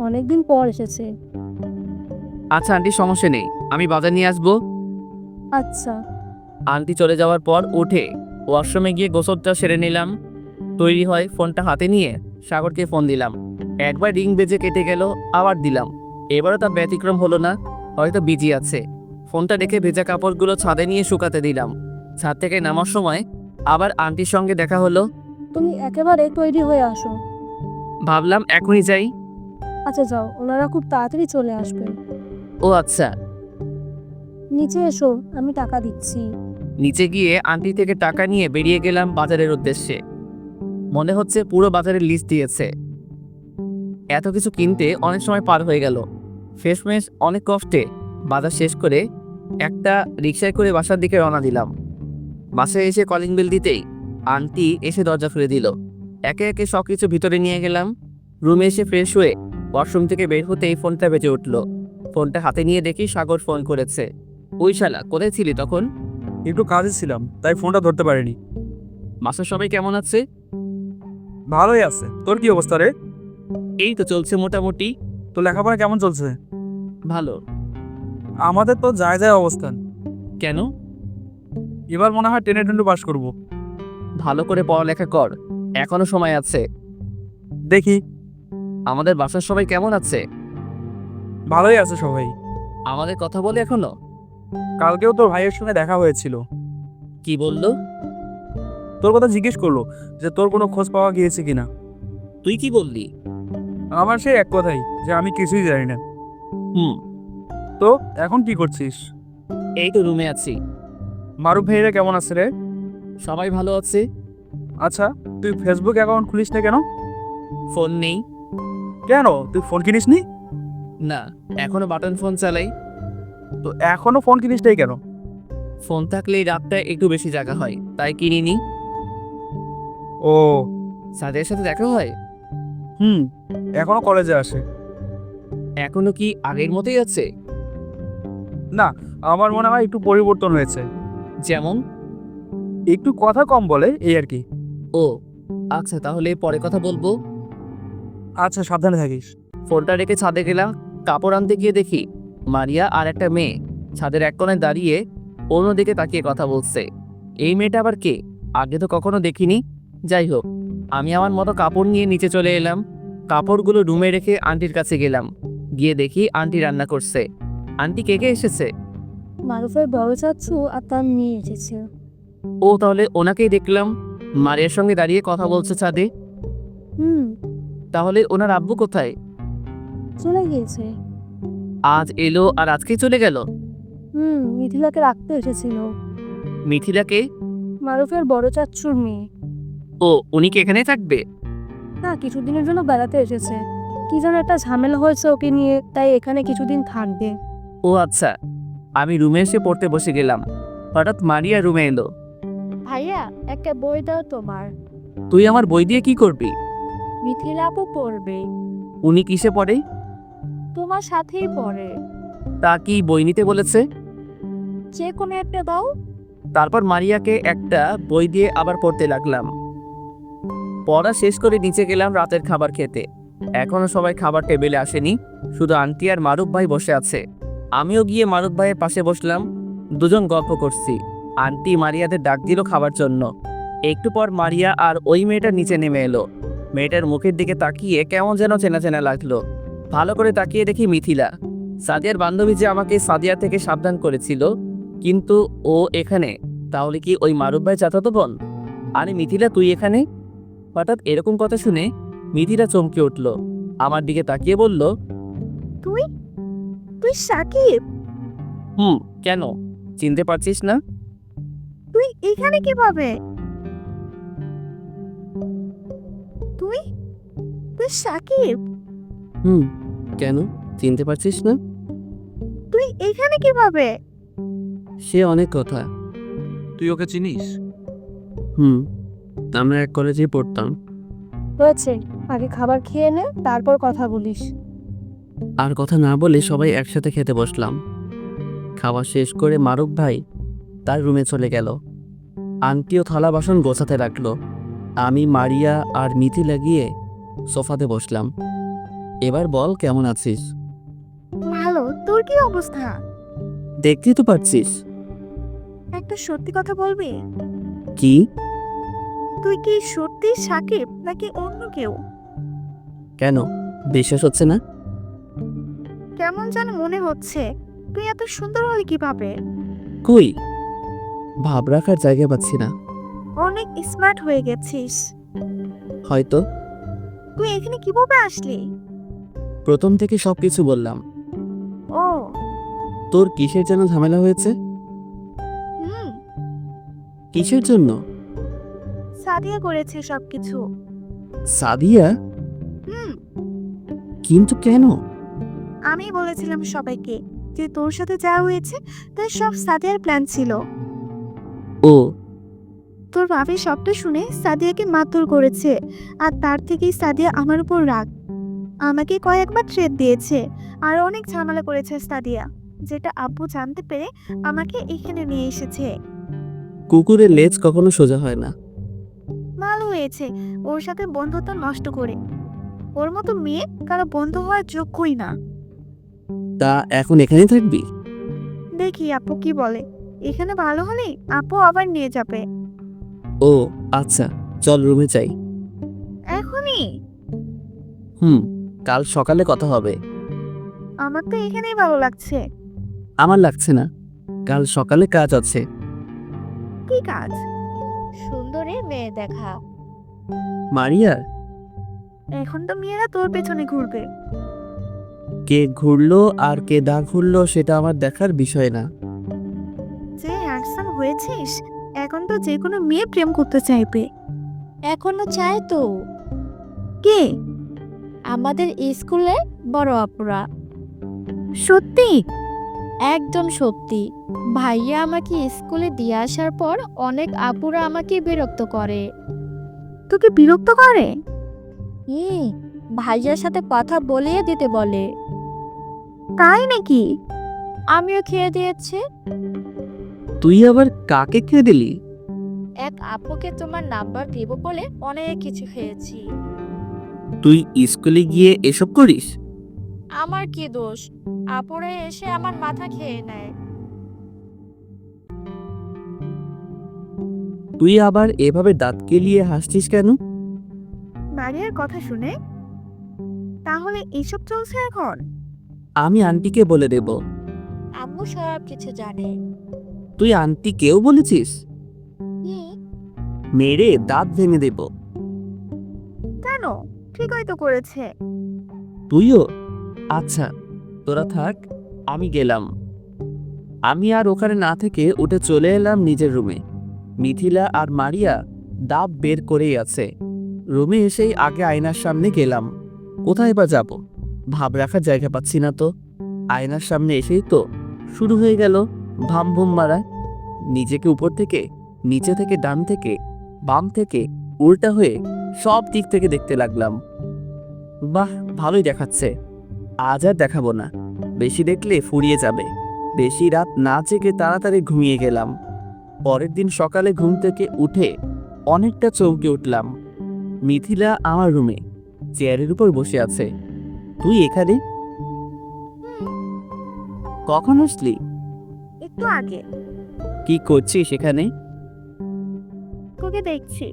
অনেকদিন পর এসেছে। আচ্ছা আন্টি, সমস্যা নেই, আমি বাজার নিয়ে আসবো। আচ্ছা। আন্টি চলে যাওয়ার পর উঠে ওয়াশরুমে গিয়ে গোসলটা সেরে নিলাম। তৈরি হয়, ফোনটা হাতে নিয়ে সাগরকে ফোন দিলাম। একবার রিং বেজে কেটে গেল, আবার দিলাম। এবারও তার ব্যতিক্রম হলো না, হয়তো বিজি আছে। ফোনটা রেখে ভেজা কাপড়গুলো ছাদে নিয়ে শুকাতে দিলাম। ছাদ থেকে নামার সময় আবার আন্টির সঙ্গে দেখা হলো। তুমি একেবারে তৈরি হয়ে আসো। ভাবলাম এখনই যাই। আচ্ছা যাও, ওনারা খুব তাড়াতাড়ি চলে আসবে। ও আচ্ছা। নিচে এসো, আমি টাকা দিচ্ছি। নিচে গিয়ে আন্টি থেকে টাকা নিয়ে বেরিয়ে গেলাম বাজারের উদ্দেশ্যে। মনে হচ্ছে পুরো বাজারের লিস্ট দিয়েছে। এত কিছু কিনতে অনেক সময় পার হয়ে গেল। শেষমেশ অনেক কষ্টে বাজার শেষ করে একটা রিকশায় করে বাসার দিকে রওনা দিলাম। বাসায় এসে কলিং বেল দিতেই আন্টি এসে দরজা খুলে দিল। একে একে সব কিছু ভিতরে নিয়ে গেলাম। রুমে এসে ফ্রেশ হয়ে ওয়াশরুম থেকে বের হতেই ফোনটা বেজে উঠল। ফোনটা হাতে নিয়ে দেখি সাগর ফোন করেছে। ওই শালা, কোথায় ছিলি তখন? একটু কাজে ছিলাম, তাই ফোনটা ধরতে পারিনি। বাসার সবাই কেমন আছে? ভালোই আছে। তোর কি অবস্থা রে? এই তো চলছে মোটামুটি। তো লেখাপড়া কেমন চলছে? ভালো। আমাদের তো যায় যায় অবস্থান। কেন? এবার মনে হয় টেনে টুন্ডু পাস করব। ভালো করে পড়ালেখা কর, এখনো সময় আছে। দেখি। আমাদের বাসার সবাই কেমন আছে? ভালোই আছে সবাই। আমাদের কথা বলে এখনো? কালকেও তোর ভাইয়ের সঙ্গে দেখা হয়েছিল। কি বললো? তোর কথা জিজ্ঞেস করলো যে তোর কোনো খোঁজ পাওয়া গিয়েছে কিনা। তুই কি বললি? আমার সেই এক কথাই যে আমি কিছুই জানি না। হুম। তো এখন কি করছিস? এই তো রুমে আছি। মারুফ ভাইয়েরা কেমন আছে রে? সবাই ভালো আছে। আচ্ছা, তুই ফেসবুক অ্যাকাউন্ট খুলিস না কেন? ফোন নেই। কেন, তুই ফোন কিনিসনি? না, এখনো বাটন ফোন চালাই। তো এখনো ফোন কিনিসটাই কেন? ফোন থাকলেই রাতটা একটু বেশি জাগা হয়, তাই কিনিনি। ও। সাদের সাথে দেখা হয়? এখনো কলেজে আসে। এখনো কি আগের মতোই আছে? না, আমার মনে হয় একটু পরিবর্তন হয়েছে। যেমন? একটু কথা কম বলে, এই আর কি। ও আচ্ছা, তাহলে পরে কথা বলবো। আচ্ছা, সাবধানে থাকিস। ফোনটা রেখে ছাদে গেলাম। কাপড় আনতে গিয়ে দেখি মারিয়া আর একটা মেয়ে ছাদের এক কোণায় দাঁড়িয়ে অন্যদিকে তাকিয়ে কথা বলছে। এই মেয়েটা আবার কে? আগে তো কখনো দেখিনি। যাই হোক, আমি আমার মতো কাপড় নিয়ে নিচে চলে এলাম। কাপড়গুলো রুমে রেখে আন্টির কাছে গেলাম। গিয়ে দেখি আন্টি রান্না করছে। আন্টি কে কে এসেছে? মারুফের বড় চাচ্ছু আর তার মেয়ে এসেছে। ও, তাহলে ওনাকেই দেখলাম মারিয়ার সঙ্গে দাঁড়িয়ে কথা বলছে ছাদে। তাহলে ওনার আব্বু কোথায়? চলে গিয়েছে। আজ এলো আর আজকেই চলে গেল? মিথিলাকে রাখতে এসেছিল। মিথিলাকে? মারুফের বড় চাচ্চুর মেয়ে। ও, উনি কি এখানে থাকবে? না, কিছুদিনের জন্য বেড়াতে এসেছে। কি যেন একটা ঝামেলা হয়েছে ওকে নিয়ে, তাই এখানে কিছুদিন থাকবে। ও আচ্ছা। আমি রুমে এসে পড়তে বসে গেলাম, হঠাৎ মারিয়া রুমে এলো। ভাইয়া একটা বই দাও তোমার। তুই আমার বই দিয়ে কি করবি? মিথিলা আপু পড়বে। উনি কিসে পড়ে? তোমার সাথেই পড়ে। তা কি বই নিতে বলেছে? যে কোনো একটা দাও। তারপর মারিয়াকে একটা বই দিয়ে আবার পড়তে লাগলাম। পড়া শেষ করে নিচে গেলাম রাতের খাবার খেতে। এখনো সবাই খাবার টেবিলে আসেনি, শুধু আন্টি আর মারুফ ভাই বসে আছে। আমিও গিয়ে মারুফ ভাইয়ের পাশে বসলাম। দুজন গল্প করছি। আন্টি মারিয়াদের ডাক দিল খাবার জন্য। একটু পর মারিয়া আর ওই মেয়েটার নিচে নেমে এলো। মেয়েটার মুখের দিকে তাকিয়ে কেমন যেন চেনা চেনা লাগলো। ভালো করে তাকিয়ে দেখি মিথিলা, সাদিয়ার বান্ধবী যে আমাকে সাদিয়া থেকে সাবধান করেছিল, কিন্তু ও এখানে। তাহলে কি ওই মারুফ ভাই চাচাতো বোন? আরে মিথিলা, তুই এখানে? হঠাৎ এরকম কথা শুনে মিথিলা চমকে উঠল, আমার দিকে তাকিয়ে বলল, তুই তুই সাকিব? কেন, চিনতে পারছিস না? তুই এখানে কিভাবে? তুই তুই সাকিব? কেন, চিনতে পারছিস না? তুই এখানে কিভাবে? সে অনেক কথা। তুই ওকে চিনিস? আমরা এক কলেজেই পড়তাম। হয়েছে, আগে খাবার খেয়ে নে, তারপর কথা বলিস। আর কথা না বলে সবাই একসাথে খেতে বসলাম। খাওয়া শেষ করে মারুফ ভাই তার রুমে চলে গেল। আন্টিও থালা বাসন গোছাতে রাখলো। আমি, মারিয়া আর মিথিলা গিয়ে সোফাতে বসলাম। এবার বল, কেমন আছিস? ভালো। তোর কি অবস্থা? দেখতেই তো পারছিস। একটা সত্যি কথা বলবি? কি? তুই কি সত্যি সাকিব নাকি অন্য কেউ? কেন, বিশ্বাস হচ্ছে না? কেমন যেন মনে হচ্ছে। তুই এত সুন্দর হলি কিভাবে? কই, ভাব রাখার জায়গা পাচ্ছি না। অনেক স্মার্ট হয়ে গেছিস। হয়তো। তুই এখানে কিভাবে আসলি? প্রথম থেকে সবকিছু বললাম। ও। তোর কিসের যেন ঝামেলা হয়েছে? হুম। কিসের জন্য? সাদিয়া করেছে সবকিছু। সাদিয়া? হুম। কিন্তু কেন? আমি বলেছিলাম সবাইকে যে তোর সাথে যা হয়েছে তার সব সাদিয়ার প্ল্যান ছিল। ও। তোর ভাবি সবটা শুনে সাদিয়াকে মারধর করেছে, আর তার থেকেই সাদিয়া আমার উপর রাগ। আমাকে কয়েকবার থ্রেট দিয়েছে, আর অনেক ঝামেলা করেছে সাদিয়া, যেটা আব্বু জানতে পেরে আমাকে এখানে নিয়ে এসেছে। কুকুরের লেজ কখনো সোজা হয় না। ভালো হয়েছে ওর সাথে বন্ধুত্ব নষ্ট করে। ওর মতো মেয়ে কারো বন্ধু হওয়ার যোগ্যই না। তা এখন এখানেই থাকবি? দেখি আপু কি বলে। এখানে ভালো হলে আপু আবার নিয়ে যাবে। ও আচ্ছা, চল রুমে যাই। এখনই? কাল সকালে কথা হবে। আমার তো এখানেই ভালো লাগছে। আমার লাগছে না, কাল সকালে কাজ আছে। কি কাজ? সুন্দরী মেয়ে দেখা। মারিয়ার? এখন তো মেয়েরা তোর পেছনে ঘুরবে। কে ঘুরলো আর কে দা ঘুরলো সেটা আমার দেখার বিষয় না। যে হ্যান্ডসাম হয়েছিস, এখন তো যে কোনো মেয়ে প্রেম করতে চাইবে। এখনো চায় তো। কে? আমাদের স্কুলে বড় আপুরা। সত্যি? একদম সত্যি। ভাইয়া আমাকে স্কুলে দিয়ে আসার পর অনেক আপুরা আমাকে বিরক্ত করে। তোকে বিরক্ত করে? ভাইয়ার সাথে কথা বলিয়ে দিতে বলে। তাই নাকি? আমিও খেয়ে দিয়েছি। তুই আবার কাকে খেয়ে দিলি? এক আপুকে তোমার নাম্বার দিব বলে অনেক কিছু খেয়েছি। তুই স্কুলে গিয়ে এসব করিস? আমার কি দোষ? আপুরে এসে আমার মাথা খেয়ে নেয়। তুই আবার এভাবে দাঁত কেলিয়ে হাসছিস কেন? মারিয়ার কথা শুনে? তাহলে এইসব চলছে এখন? আমি আন্টিকে বলে দেব। আম্মু সব কিছু জানে। তুই আন্টিকেও বলেছিস? মেরে দাঁত ভেঙে দেব। কেন? ঠিকই তো করেছে। তুইও? আচ্ছা, তোরা থাক, আমি গেলাম। আমি আর ওখানে না থেকে উঠে চলে এলাম নিজের রুমে। মিথিলা আর মারিয়া ডাব বের করেই আছে। রুমে এসেই আগে আয়নার সামনে গেলাম। কোথায় বা যাব, ভাব রাখার জায়গা পাচ্ছি না তো। আয়নার সামনে এসেই তো শুরু হয়ে গেল ভাম ভুম মারা। নিজেকে উপর থেকে, নিচে থেকে, ডান থেকে, বাম থেকে, উল্টা হয়ে সব দিক থেকে দেখতে লাগলাম। বাহ, ভালোই দেখাচ্ছে। আজ আর দেখাবো না, বেশি দেখলে ফুরিয়ে যাবে। বেশি রাত না জেগে তাড়াতাড়ি ঘুমিয়ে গেলাম। পরের দিন সকালে ঘুম থেকে উঠে অনেকটা চমকে উঠলাম। মিথিলা আমার রুমে চেয়ারের উপর বসে আছে। তুই এখানে কখন আসলি? একটু আগে। কি করছিস এখানে? তোকে দেখছি।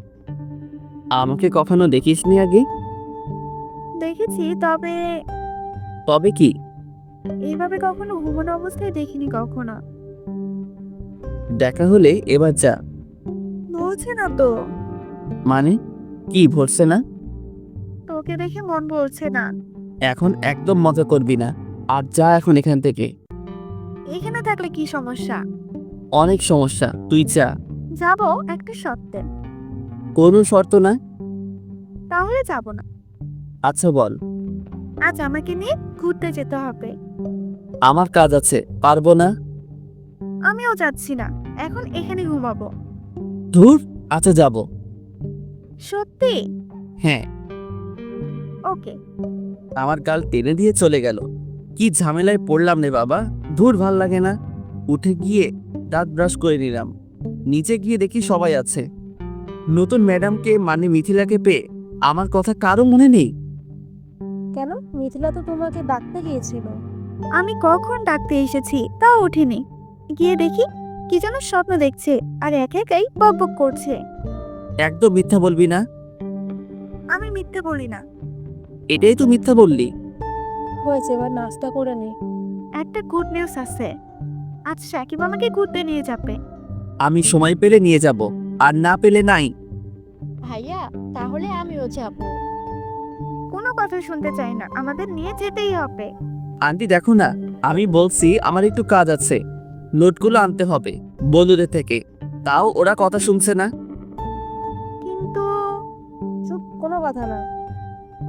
আমাকে কখনো দেখিসনি আগে? দেখেছি, তবে তবে কি? এইভাবে কখনো ঘুমানো অবস্থায় দেখিনি কখনো। দেখা হলে এবার যা। বলছে না তো, মানে কি ভরছে না? তোকে দেখে মন বলছে না। এখন একদম মজা করবি না, আর যা এখন এখান থেকে। এখানে থাকলে কি সমস্যা? অনেক সমস্যা, তুই যা। যাব একটা শর্তে। কোনো শর্ত না। তাহলে যাব না। আচ্ছা বল। আজ আমাকে নিয়ে ঘুরতে যেতে হবে। আমার কাজ আছে, পারবো না। আমিও যাচ্ছি না, এখন এখানে ঘুমাবো। ধুর, আচ্ছা যাব। সত্যি? হ্যাঁ। ওকে। আমার গাল টেনে দিয়ে চলে গেল। কি ঝামেলায় পড়লাম রে বাবা, ধুর ভাল লাগে না। উঠে গিয়ে দাঁত ব্রাশ করে নিলাম। নিচে গিয়ে দেখি সবাই আছে। নতুন ম্যাডামকে মানে মিথিলাকে পেয়ে আমার কথা কারো মনে নেই। কেন? মিথিলা তো তোমাকে ডাকতে গিয়েছিল। আমি কখন ডাকতে এসেছি তাও উঠিনি। গিয়ে দেখি কি যেন স্বপ্ন দেখছে আর একা একাই বকবক করছে। একদম মিথ্যা বলবি না। আমি মিথ্যে বলি না। এটাই তো মিথ্যা বললি। হয়েছে, এবার নাস্তা করে নে। একটা গুড নিউজ আছে, আজ সাকিব আমাকে ঘুরতে নিয়ে যাবে। আমি সময় পেলে নিয়ে যাব, আর না পেলে নাই। ভাইয়া, তাহলে আমিও যাব। কোনো কথা শুনতে চাই না, আমাদের নিয়ে যেতেই হবে। আন্টি দেখো না, আমি বলছি আমার একটু কাজ আছে, নোটগুলো আনতে হবে বন্ধুদের থেকে, তাও ওরা কথা শুনছে না। কিন্তু চুপ, কোনো কথা না।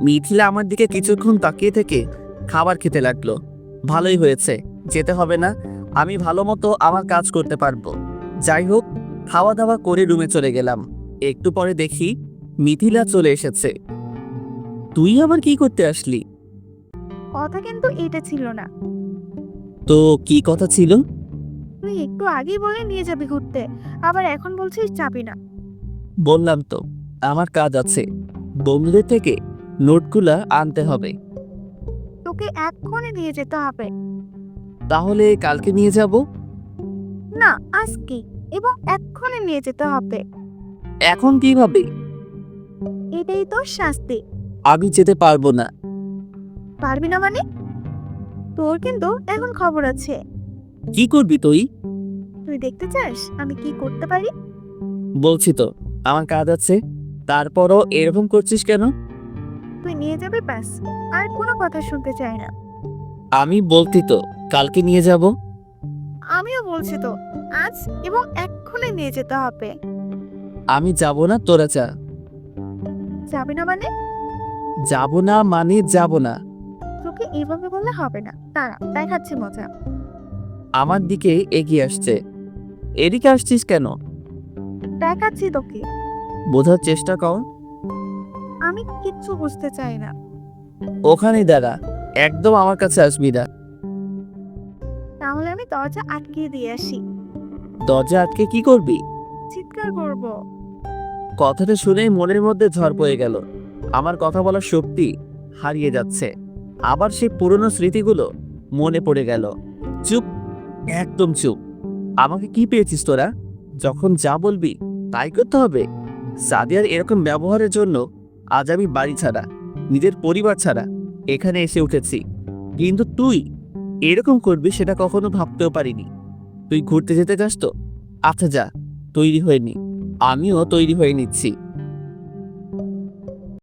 মিথিলা আমার দিকে কিছুক্ষণ তাকিয়ে থেকে খাবার খেতে লাগলো। ভালোই হয়েছে, যেতে হবে না, আমি ভালো মতো আমার কাজ করতে পারবো। যাই হোক, খাওয়া দাওয়া করে রুমে চলে গেলাম। একটু পরে দেখি মিথিলা চলে এসেছে। তুই আবার কি করতে আসলি? কথা কিন্তু এটা ছিল না। তো কি কথা ছিল? তুই একটু আগেই বলে নিয়ে যাবি ঘুরতে, আবার এখন বলছিস যাবি না। বললাম তো আমার কাজ আছে, বন্ধুদের থেকে নোটগুলা আনতে হবে। তোকে এক্ষুনি নিয়ে যেতে হবে। তাহলে কালকে নিয়ে যাব? না, আজকে, এবং এক্ষুনি নিয়ে যেতে হবে। এখন কিভাবে? এটাই তোর শাস্তি। আমি যেতে পারবো না। পারবি না মানে? তোর কিন্তু এখন খবর আছে। কি করবি তুই? তুই দেখতে চাস আমি কি করতে পারি? বলছি তো আমার কাজ আছে, তারপরও এরকম করছিস কেন? তুই নিয়ে যাবি ব্যাস, আর কোনো কথা শুনতে চাই না। আমি বলতি তো কালকে নিয়ে যাব। আমিও বলছি তো আজ এবং এক্ষুনি নিয়ে যেতে হবে। আমি যাব না, তোরা যা। যাবি না মানে? যাব না মানে যাব না। তোকে এইভাবে বললে হবে না, দাঁড়া দেখাচ্ছি মজা। আমার দিকে এগিয়ে আসছে। এদিকে আসছিস কেন? দেখাচ্ছি তোকে। বোঝার চেষ্টা কর। আমি কিচ্ছু বুঝতে চাই না। ওখানে দাঁড়া, একদম আমার কাছে আসবি না। তাহলে আমি দরজা আটকে দিয়ে আসি। দরজা আটকে কি করবি? চিৎকার করব। কথাটা শুনেই মনের মধ্যে ঝড় পড়ে গেল। আমার কথা বলার শক্তি হারিয়ে যাচ্ছে। আবার সেই পুরনো স্মৃতিগুলো মনে পড়ে গেল। চুপ, একদম চুপ। আমাকে কি পেয়েছিস তোরা? যখন যা বলবি তাই করতে হবে। সাদিয়ার এরকম ব্যবহারের জন্য আজ আমি বাড়ি ছাড়া, নিজের পরিবার ছাড়া এখানে এসে উঠেছি। কিন্তু তুই এরকম করবি সেটা কখনো ভাবতেও পারিনি। তুই ঘুরতে যেতে চাস তো? আচ্ছা যা, তৈরি হয়ে নি। আমিও তৈরি হয়ে নিচ্ছি।